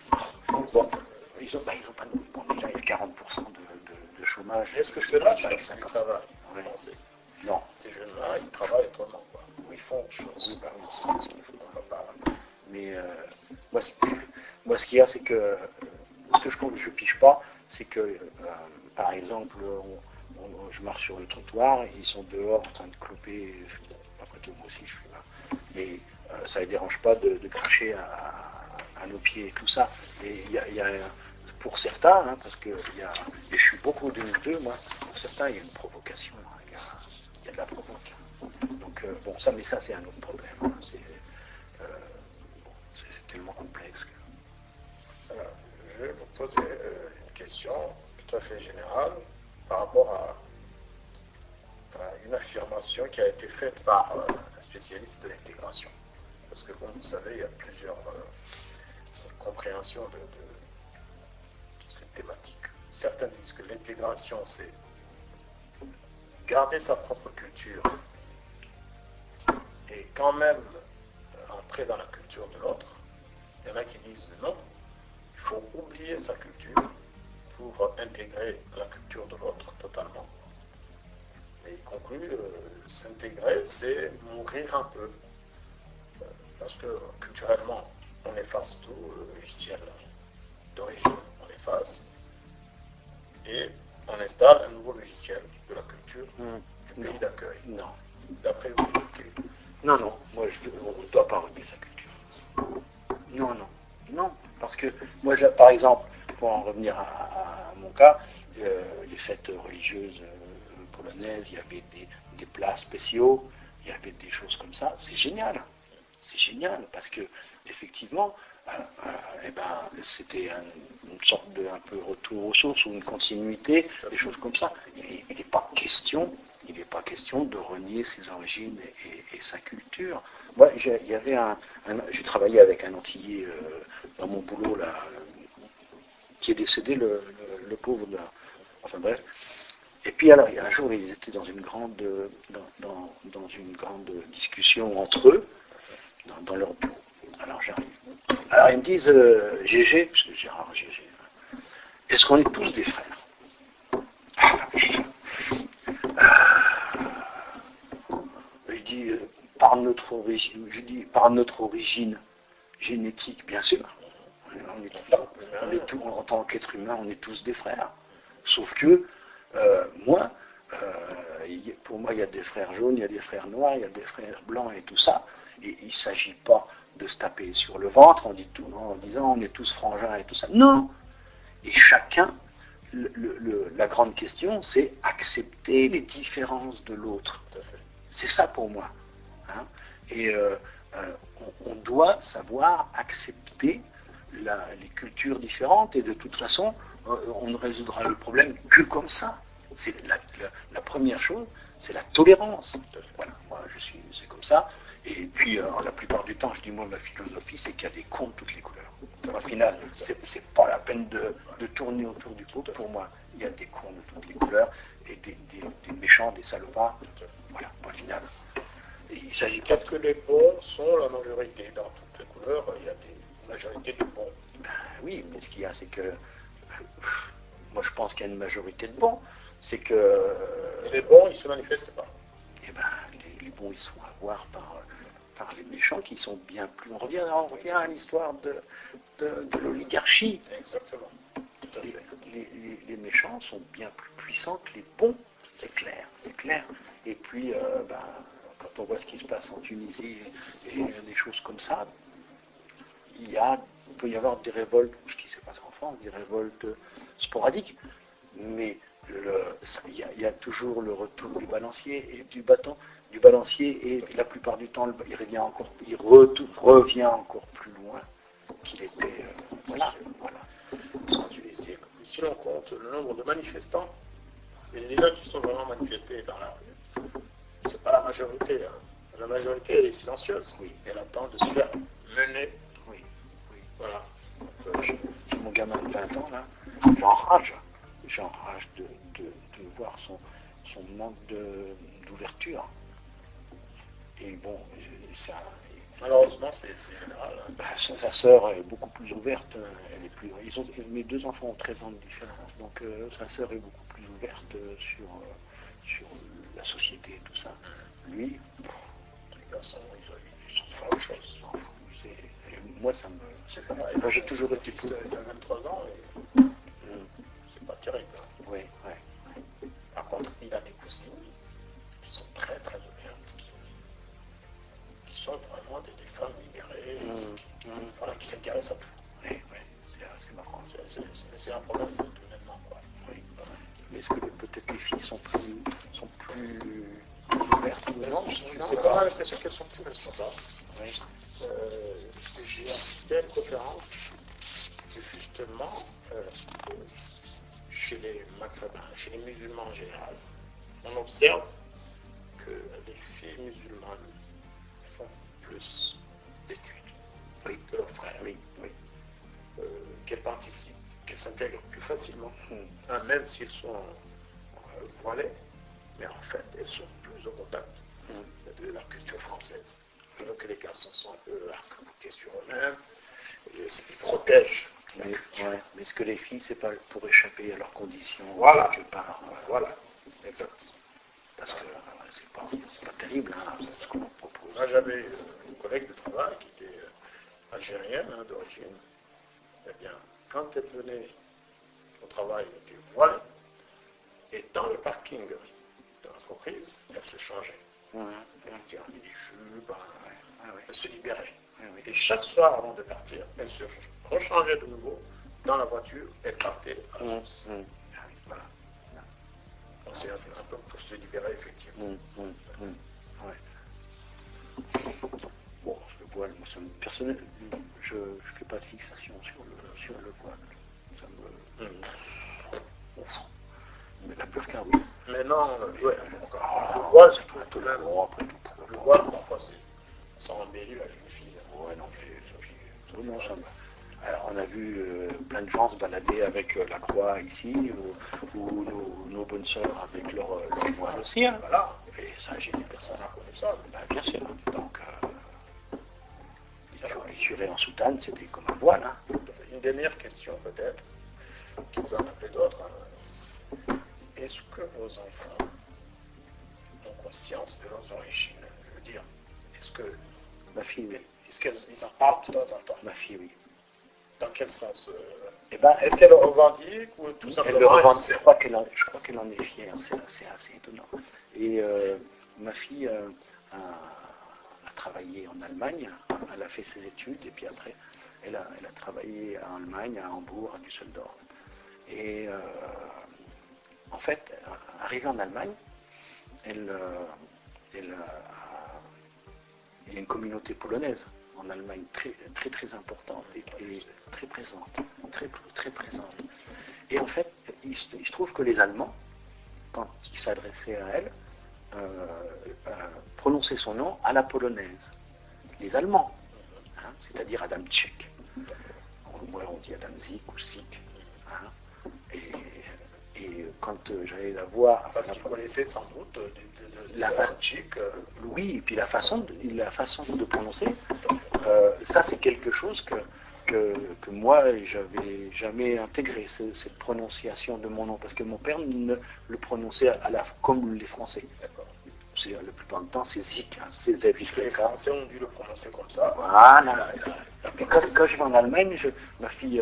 Ils ont pas de... Bon, déjà, il y a 40% de chômage. Est-ce que ceux-là, ils travaillent? Non. Ces jeunes-là, ils travaillent autrement, quoi. Ou ils font autre chose. C'est ce qu'il faut pas. Mais moi, ce qu'il y a, c'est que ce que je pige pas, c'est que, par exemple, je marche sur le trottoir, et ils sont dehors en train de cloper. Après tout, moi aussi, je suis là. Mais ça ne les dérange pas de cracher à nos pieds et tout ça. Et il y a pour certains, parce que et je suis beaucoup au 2002, moi, pour certains, il y a une provocation. Il y a de la provocation. Donc, mais ça, c'est un autre problème. C'est tellement complexe. Je vais vous poser une question tout à fait générale par rapport à mention qui a été faite par un spécialiste de l'intégration. Parce que, comme vous savez, il y a plusieurs compréhensions de cette thématique. Certains disent que l'intégration, c'est garder sa propre culture et quand même entrer dans la culture de l'autre. Il y en a qui disent non, il faut oublier sa culture pour intégrer la culture de l'autre totalement. Et il conclut, s'intégrer, c'est mourir un peu. Parce que culturellement, on efface tout, le logiciel d'origine, on efface, et on installe un nouveau logiciel de la culture du pays d'accueil. Non. D'après vous, Non, moi on ne doit pas renier sa culture. Non, parce que moi, par exemple, pour en revenir à mon cas, les fêtes religieuses polonaises, il y avait des plats spéciaux, il y avait des choses comme ça, c'est génial, parce que effectivement, c'était une sorte de un peu retour aux sources ou une continuité, des choses comme ça. Il n'est pas question de renier ses origines et sa culture. Moi, j'ai travaillé avec un Antillais dans mon boulot là, qui est décédé, le pauvre là. Enfin bref. Et puis alors, un jour, ils étaient dans une grande discussion entre eux, dans leur bureau. Alors j'arrive. Alors ils me disent, GG, parce que Gérard GG, est-ce qu'on est tous des frères? Il dit, par notre origine, je dis, par notre origine génétique, bien sûr. En tant qu'être humain, on est tous des frères. Sauf que, moi, pour moi, il y a des frères jaunes, il y a des frères noirs, il y a des frères blancs et tout ça. Et il ne s'agit pas de se taper sur le ventre en disant on est tous frangins et tout ça. Non. Et chacun, la grande question, c'est accepter les différences de l'autre. C'est ça pour moi. Hein. Et on doit savoir accepter les cultures différentes, et de toute façon, on ne résoudra le problème que comme ça. C'est la première chose, c'est la tolérance. Voilà, moi c'est comme ça. Et puis, la plupart du temps, je dis moi, ma philosophie, c'est qu'il y a des cons de toutes les couleurs. Au final, c'est pas la peine de tourner autour du pot. Pour moi, il y a des cons de toutes les couleurs, et des méchants, des salopards. Voilà, au final. Et il s'agit pas que les bons sont la majorité. Dans toutes les couleurs, il y a des majorités de bons. Ben oui, mais ce qu'il y a, c'est que moi, je pense qu'il y a une majorité de bons. C'est que et les bons, ils ne se manifestent pas. Eh ben, les bons, ils sont à voir par les méchants qui sont bien plus. On revient à l'histoire de l'oligarchie. Exactement. Tout à fait. Les méchants sont bien plus puissants que les bons, c'est clair. Et puis, quand on voit ce qui se passe en Tunisie et des choses comme ça, il peut y avoir des révoltes, ce qui se passe en France, des révoltes sporadiques, mais il y a toujours le retour du balancier et du balancier, et la plupart du temps il revient encore plus loin qu'il était. Voilà. En Tunisie, si l'on compte le nombre de manifestants, et les gens qui sont vraiment manifestés dans la rue, c'est pas la majorité. Hein. La majorité, elle est silencieuse. Oui. Elle attend de se faire mener. Oui. Voilà. Mon gamin de 20 ans, là, j'enrage de voir son manque d'ouverture. Et bon, malheureusement, c'est général. Sa sœur est beaucoup plus ouverte. Mes deux enfants ont 13 ans de différence, donc sa sœur est beaucoup plus ouverte sur la société et tout ça. Lui, les garçons, ils sont pas autre chose. Moi, ça me... C'est pas vrai. Moi, j'ai toujours été... Il a 23 ans et c'est pas terrible. Oui. Par contre, il a des cousines qui sont très très ouvertes, qui sont vraiment des femmes libérées, qui s'intéressent à tout. Oui, c'est marrant. C'est un problème de maintenant, quoi. Oui. Mais est-ce que peut-être les filles sont plus ouvertes? Non, j'ai pas l'impression qu'elles sont plus responsables. Oui. J'ai assisté à une conférence justement chez les maghrébins, chez les musulmans en général. On observe que que les filles musulmanes font plus d'études que leurs frères, qu'elles participent, qu'elles s'intègrent plus facilement, même s'ils sont voilés, mais en fait, elles sont plus au contact de la culture française. Alors que les garçons sont un peu arc-boutés sur eux-mêmes, ils protègent. Mais est-ce que les filles, c'est pas pour échapper à leurs conditions quelque part Voilà, exact. Parce que c'est pas terrible, c'est ce qu'on propose. Moi, j'avais une collègue de travail qui était algérienne d'origine. Eh bien, quand elle venait au travail, elle était voilée, et dans le parking de l'entreprise, elle se changeait. Elle avait des jupes, elle se libérait. Et chaque soir, avant de partir, elle se rechangeait de nouveau dans la voiture, elle partait à la source. Voilà. Donc c'est un peu pour se libérer, effectivement. Bon, le voile, moi, personnellement, je ne fais pas de fixation sur le voile. Ça me... Mais la burqa, oui. Mais non, le voile, c'est pas tout même. Le voile, parfois, ça embellit la jeune fille. Ouais, non, ça me... Alors, on a vu plein de gens se balader avec la croix ici, ou nos bonnes sœurs avec leur voile aussi. Voilà. Et ça, j'ai des personnes reconnaissables. Bien sûr. Donc, les jurés en soutane, c'était comme un voile. Une dernière question, peut-être, qui peut en appeler d'autres. Est-ce que vos enfants ont conscience de leurs origines? Je veux dire, est-ce que... Ma fille, oui. Est-ce qu'ils en parlent de temps en temps? Ma fille, oui. Dans quel sens est-ce qu'elle le revendique ou tout simplement... Elle le revendique, je crois qu'elle en est fière, c'est assez étonnant. Et ma fille a travaillé en Allemagne, elle a fait ses études, et puis après, elle a travaillé en Allemagne, à Hambourg, à Düsseldorf. Et en fait, arrivée en Allemagne, il y a une communauté polonaise en Allemagne très importante et très présente, très présente. Et en fait, il se trouve que les Allemands, quand ils s'adressaient à elle, prononçaient son nom à la polonaise. Les Allemands, c'est-à-dire Adam Tchek. Moi, on dit Adam Zik ou Sik. Et quand j'allais la voir... Parce qu'ils connaissaient sans doute la tchèque. Oui, et puis la façon de prononcer, ça c'est quelque chose que moi j'avais jamais intégré, cette prononciation de mon nom, parce que mon père ne le prononçait comme les Français. La plupart du temps c'est Zik, c'est Z. Les Français ont dû le prononcer comme ça. Voilà. Et quand je vais en Allemagne, ma fille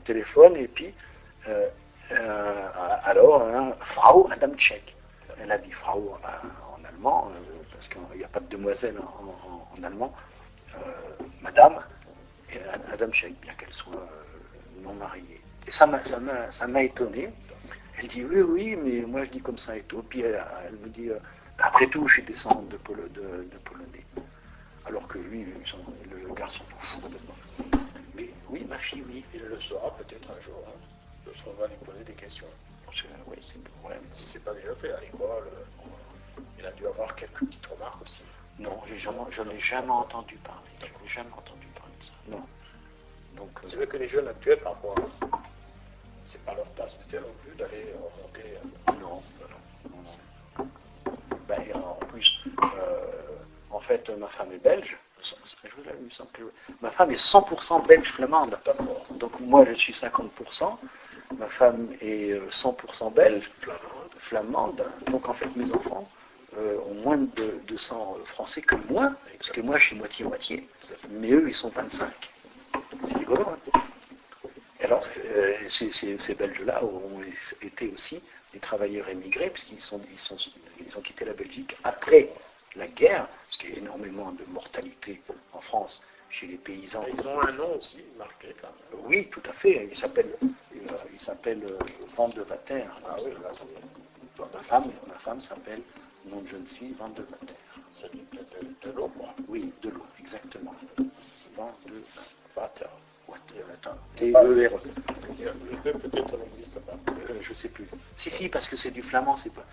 téléphone et puis Frau Adamczyk. Elle a dit Frau en allemand, parce qu'il n'y a pas de demoiselle en allemand. Madame Adamczyk, bien qu'elle soit non mariée. Et ça m'a étonné. Elle dit oui, mais moi je dis comme ça et tout. Puis elle me dit, après tout, je suis descendante de Polonais. Alors que lui, le garçon s'en fout complètement. Mais oui, ma fille, oui. Il le saura peut-être un jour. Le soir, on va lui poser des questions. Oui, c'est le problème. Si c'est pas déjà fait à l'école, il a dû avoir quelques petites remarques aussi. Non, je n'ai jamais entendu parler. Je n'ai jamais entendu parler de ça. Non. Donc, c'est vrai que les jeunes actuels, parfois, c'est pas leur tasse de thé non plus d'aller remonter. Non. Ben, en plus, en fait, ma femme est belge. Ma femme est 100% belge flamande. Donc moi, je suis 50%. Ma femme est 100% belge flamande. Donc en fait, mes enfants ont moins de sang français que moi, parce que moi, je suis moitié-moitié. Mais eux, ils sont 25. C'est rigolo, hein. Alors, ces Belges-là ont été aussi des travailleurs émigrés, puisqu'ils ont quitté la Belgique après la guerre, parce qu'il y a énormément de mortalité en France chez les paysans. Ils ont un nom aussi marqué quand même. Oui, tout à fait. Il s'appelle Van de Water. Ah oui, là c'est... Ma femme s'appelle, nom de jeune fille, Van de Water. Ça dit de l'eau, quoi. Oui, de l'eau, exactement. Van de Water. Attends, T-E-R-E. Le peut-être n'existe pas. Je sais plus. Si, parce que c'est du flamand, c'est pas.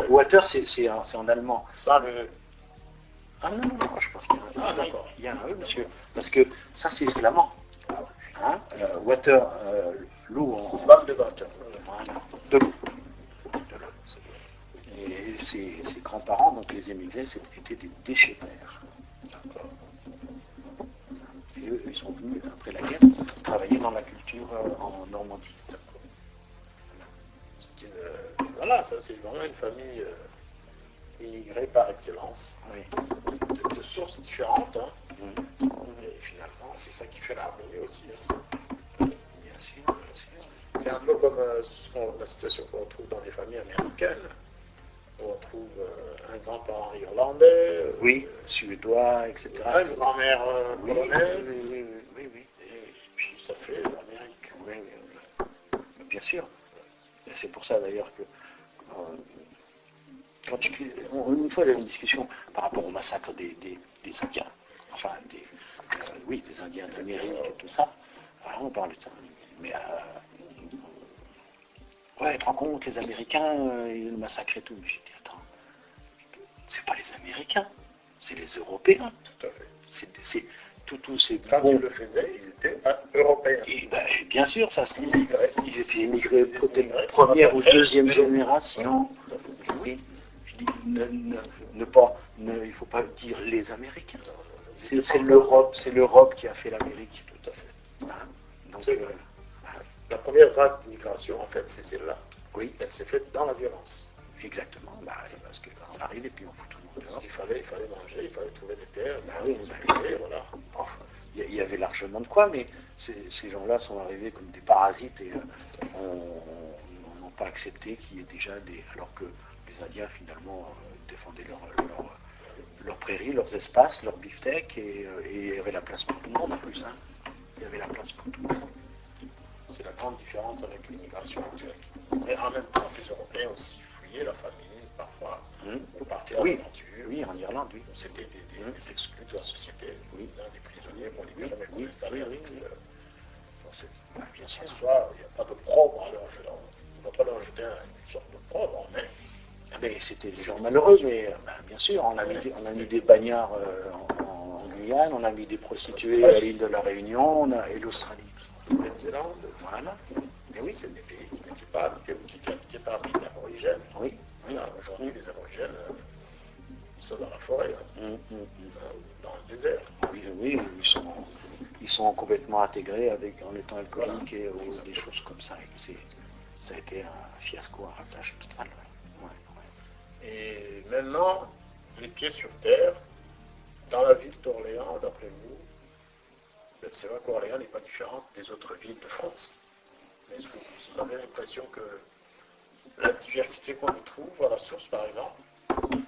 Water, c'est en allemand. Ça, le... Ah non, non, je pense qu'il y a un Ah, d'accord. Il y a un E, monsieur. Parce que ça, c'est flamand. Hein, water, l'eau en... Van de Water. Voilà, de l'eau. De l'eau. Et ses grands-parents, donc les émigrés, étaient des décheteurs. Et eux, ils sont venus, après la guerre, travailler dans la culture en Normandie. Voilà, ça c'est vraiment une famille immigrée par excellence, Oui. de sources différentes. Hein. Mm. Et finalement, c'est ça qui fait l'harmonie aussi. Hein. Bien sûr, bien sûr. C'est un peu comme la situation qu'on retrouve dans les familles américaines. On trouve un grand-parent irlandais, Oui, suédois, etc. une grand-mère Oui, polonaise, oui. et puis ça fait l'Amérique. Oui, bien sûr. Et c'est pour ça d'ailleurs que une fois il y avait une discussion par rapport au massacre des Indiens, enfin des Indiens d'Amérique et tout ça. Alors on parle de ça. Mais ouais, tu te rends compte, les Américains, ils massacrent et tout. Mais j'ai dit, attends, c'est pas les Américains, c'est les Européens. Tout à fait. C'est tous ces Quand bons- ils le faisaient, ils étaient européens. Et, ben, bien sûr, ça serait immigré. Ils étaient immigrés Des peut-être immigrés. première ou deuxième génération. Oui. Je dis, il ne faut pas dire les Américains. C'est l'Europe qui a fait l'Amérique. Tout à fait. Hein. Donc, C'est vrai. La première vague d'immigration, en fait, c'est celle-là. oui, Elle s'est faite dans la violence. exactement. Bah, parce que on arrive et puis on fout tout le monde Parce dehors. qu'il fallait manger, il fallait trouver des terres, Oui, et voilà. Enfin, il y avait largement de quoi, mais ces gens-là sont arrivés comme des parasites et on n'a pas accepté qu'il y ait déjà des... Alors que les Indiens, finalement, défendaient leurs prairies, leurs espaces, leurs beefsteaks, et il y avait la place pour tout le monde en plus. Hein. Il y avait la place pour tout le monde. C'est la grande différence avec l'immigration actuelle. Mais en même temps, ces Européens aussi fouillaient la famille, parfois, pour partir à Oui, l'aventure. oui, en Irlande, oui. C'était des exclus de la société, Oui. des prisonniers qu'on libérait, mais qu'on installait avec Bien en sûr. soi, il n'y a pas de propre à leur jeter. On ne va pas leur jeter une sorte de propre, mais Ah ben, c'était des gens malheureux, mais bien sûr, on a mis des bagnards en Guyane, on a mis des prostituées à l'île de la Réunion, et l'Australie. Nouvelle-Zélande, Voilà. et oui, c'est des pays qui n'étaient pas habités, qui étaient pas des aborigènes. Oui. Voilà, aujourd'hui, les aborigènes, ils sont dans la forêt, dans le désert. Oui, ils sont complètement intégrés en étant alcooliques et des choses comme ça. Et ça a été un fiasco, un ratage total. Ouais. Et maintenant, les pieds sur terre, dans la ville d'Orléans, d'après vous, c'est vrai qu'Orléans n'est pas différente des autres villes de France. Mais est-ce que vous avez l'impression que la diversité qu'on y trouve à la source, par exemple,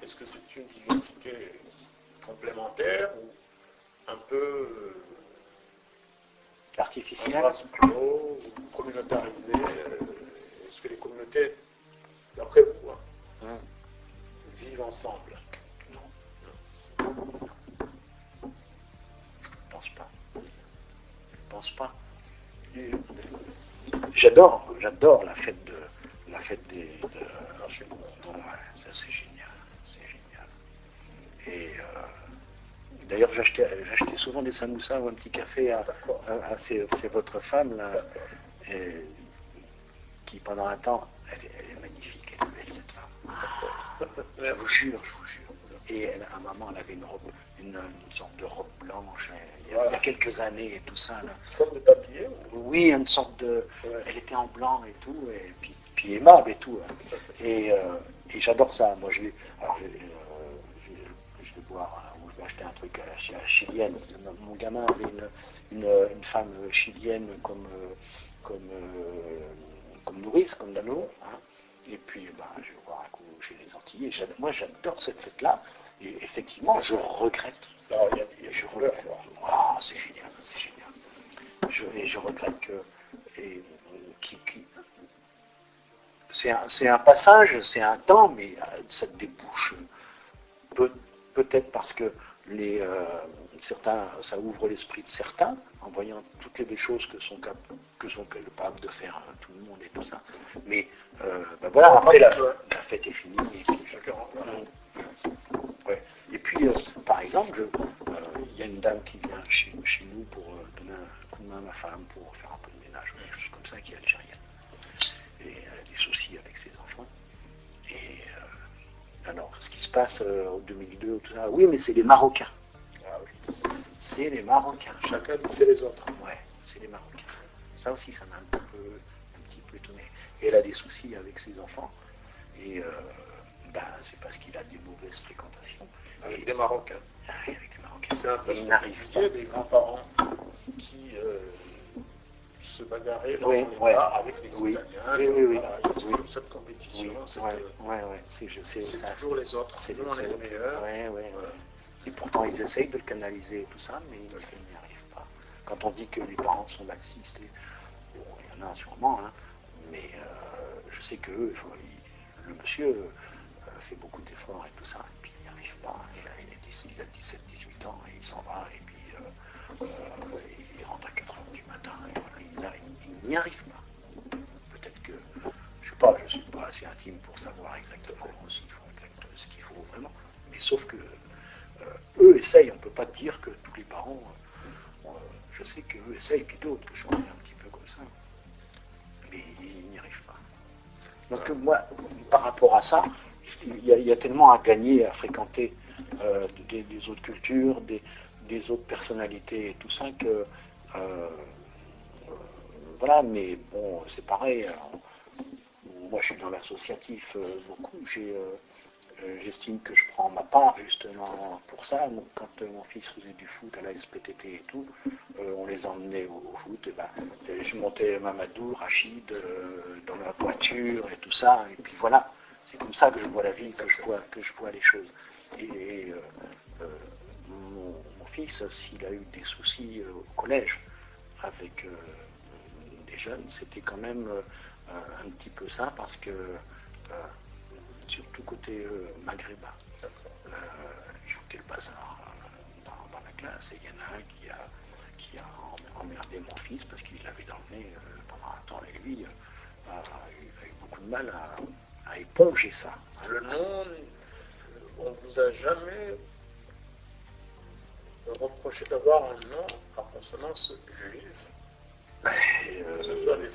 est-ce que c'est une diversité complémentaire ou un peu Artificiel. en vase clos ou communautarisée? Est-ce que les communautés, d'après vous, vivent ensemble? Je pense pas. J'adore la fête des. Ouais, ça c'est génial, Et d'ailleurs j'achetais souvent des samoussas ou un petit café à c'est votre femme là, qui pendant un temps, elle est magnifique, elle est belle cette femme. Je vous jure. Et à un moment, elle avait une sorte de robe blanche, il y a quelques années et tout ça. Là. Une forme de tablier Oui, une sorte de... Ouais. Elle était en blanc et tout, et puis aimable et tout. Hein. Et j'adore ça. Moi, je vais boire, ou je vais acheter un truc à la chilienne. Mon gamin avait une femme chilienne comme nourrice, comme Dano. Hein. Et puis, je vais boire un coup chez les Antillais. Moi, j'adore cette fête-là. Et effectivement, je regrette. C'est génial. Je regrette que... c'est un passage, c'est un temps, mais ça débouche. Peut-être parce que certains, ça ouvre l'esprit de certains, en voyant toutes les belles choses que sont capables de faire tout le monde et tout ça. Mais voilà, après la fête est finie. Et puis, ouais. Et puis par exemple, il y a une dame qui vient chez nous pour donner un coup de main à ma femme, pour faire un peu de ménage, ou des choses comme ça, qui est algérienne. Et elle a des soucis avec ses enfants. Et alors, ce qui se passe en 2002, tout ça, oui, mais c'est les Marocains. Ah oui. C'est les Marocains. Chacun dit c'est les autres. Ouais, c'est les Marocains. Ça aussi, ça m'a un petit peu étonné. Et elle a des soucis avec ses enfants. Et c'est parce qu'il a des mauvaises fréquentations. Avec des Marocains. Avec des Marocains. C'est un peu il n'arrive il y pas. a des grands-parents qui se bagarraient dans Oui, les ouais. bars avec les Oui. Italiens. Oui. Voilà, il y a toujours cette compétition. Ouais. C'est toujours les autres. Nous, on est les meilleurs. Ouais. Et pourtant, ils essayent de le canaliser et tout ça, mais ils n'y arrivent pas. Quand on dit que les parents sont laxistes, bon, il y en a sûrement, hein, mais je sais que le monsieur fait beaucoup d'efforts et tout ça, et puis il n'y arrive pas. Il a 17-18 ans et il s'en va, et puis il rentre à 4 heures du matin, et voilà, il n'y arrive pas. Peut-être que, je sais pas, je ne suis pas assez intime pour savoir exactement ce qu'il faut vraiment, mais sauf que eux essayent, on ne peut pas dire que tous les parents, je sais qu'eux essayent, puis d'autres que je connais un petit peu comme ça, mais ils n'y arrivent pas. Donc moi, par rapport à ça, il y a tellement à gagner à fréquenter des autres cultures, des autres personnalités et tout ça que voilà, mais bon, c'est pareil. Moi, je suis dans l'associatif beaucoup. J'estime que je prends ma part justement pour ça. Donc, quand mon fils faisait du foot à la SPTT et tout, on les emmenait au foot. Et je montais Mamadou, Rachid dans la voiture et tout ça. Et puis voilà, c'est comme ça que je vois la vie, que je vois les choses. Et mon fils, s'il a eu des soucis au collège avec des jeunes, c'était quand même un petit peu ça parce que surtout côté maghrébin. Ils foutaient le bazar dans la classe et il y en a un qui a emmerdé mon fils parce qu'il l'avait dans le nez pendant un temps et lui, il a eu beaucoup de mal à éponger ça. Le nom, on ne vous a jamais reproché d'avoir un nom à consonance juive.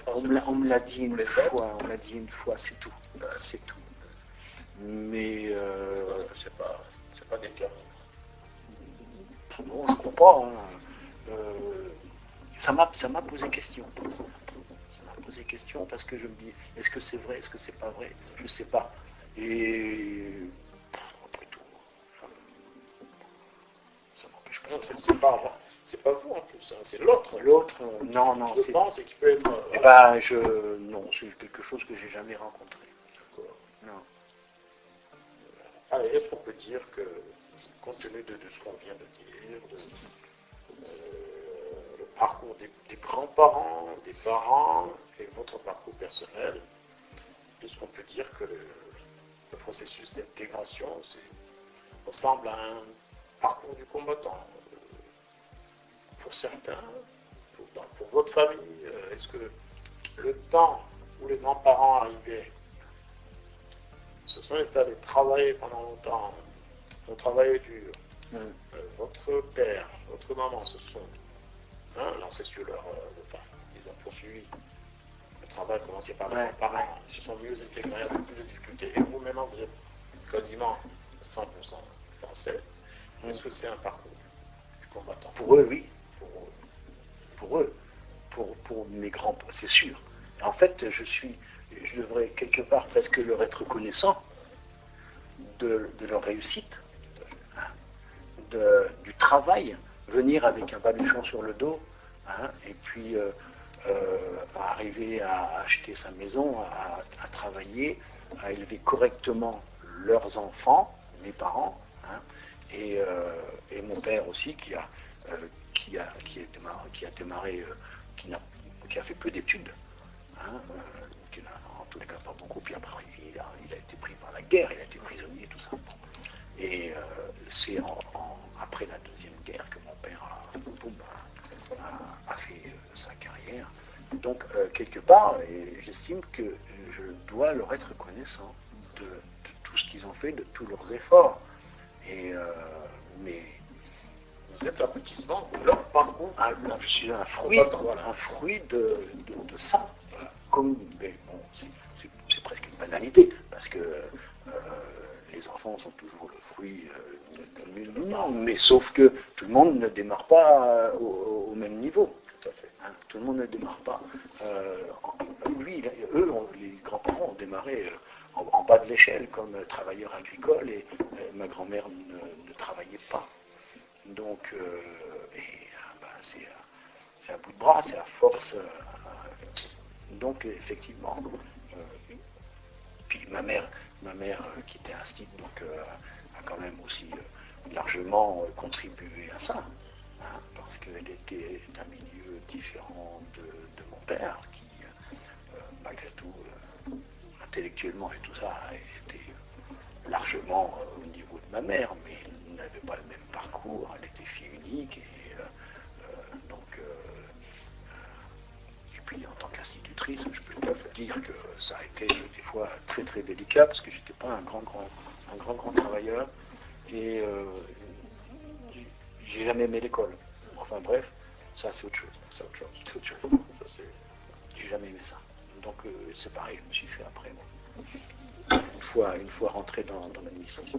On me l'a dit une fois, c'est tout. C'est tout. Mais c'est pas déterminant. Non, je ne crois pas. Ça m'a posé question. Ça m'a posé question parce que je me dis, est-ce que c'est vrai, est-ce que c'est pas vrai? Je ne sais pas. Et après tout, ça m'empêche pas. C'est pas vous en plus, hein, c'est l'autre. L'autre, non, je pense et qui peut être. Non, c'est quelque chose que j'ai jamais rencontré. D'accord. Non. Allez, est-ce qu'on peut dire que, compte tenu de ce qu'on vient de dire, le parcours des grands-parents, des parents et votre parcours personnel, est-ce qu'on peut dire que le processus d'intégration ressemble à un parcours du combattant? Pour certains, pour votre famille, est-ce que le temps où les grands-parents arrivaient, se sont installés, travaillaient pendant longtemps, ont travaillé dur, votre père, votre maman se sont lancés sur ils ont poursuivi le travail commencé par les grands-parents, ils se sont mieux intégrés avec plus de difficultés, et vous maintenant vous êtes quasiment 100% français. Est-ce que c'est un parcours du combattant? Pour eux, oui. Pour mes grands, c'est sûr. En fait, je devrais quelque part presque leur être reconnaissant de leur réussite, du travail, venir avec un baluchon sur le dos, et puis arriver à acheter sa maison, à travailler, à élever correctement leurs enfants, mes parents, et mon père aussi qui a fait peu d'études, qui n'a en tous les cas pas beaucoup, puis après il a été pris par la guerre, il a été prisonnier, tout ça. Et c'est après la Deuxième Guerre que mon père a fait sa carrière. Donc, quelque part, j'estime que je dois leur être reconnaissant de tout ce qu'ils ont fait, de tous leurs efforts. Mais vous êtes l'aboutissement de leur parcours. Je suis un fruit de ça. Voilà. Mais bon, c'est presque une banalité, parce que les enfants sont toujours le fruit de l'union, mais sauf que tout le monde ne démarre pas au même niveau. Tout à fait. Hein, tout le monde ne démarre pas. Les grands-parents ont démarré en bas de l'échelle comme travailleurs agricoles, et ma grand-mère ne travaillait pas. Donc, c'est à bout de bras, c'est à force. Donc, effectivement. Puis ma mère qui était instite, donc a quand même aussi largement contribué à ça, hein, parce qu'elle était d'un milieu différent de mon père, qui, malgré tout, intellectuellement et tout ça, était largement au niveau de ma mère, mais n'avait pas le même parcours, elle était fille unique, et puis en tant qu'institutrice, je peux dire que ça a été des fois très très délicat, parce que j'étais pas un grand travailleur, et j'ai jamais aimé l'école. Enfin bref, ça c'est autre chose. J'ai jamais aimé ça. Donc c'est pareil, je me suis fait après moi. Une fois rentré dans l'administration.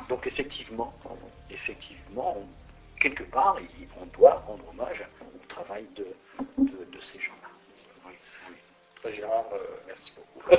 Donc effectivement, quelque part, on doit rendre hommage au travail de ces gens-là. Oui. Gérard, merci beaucoup.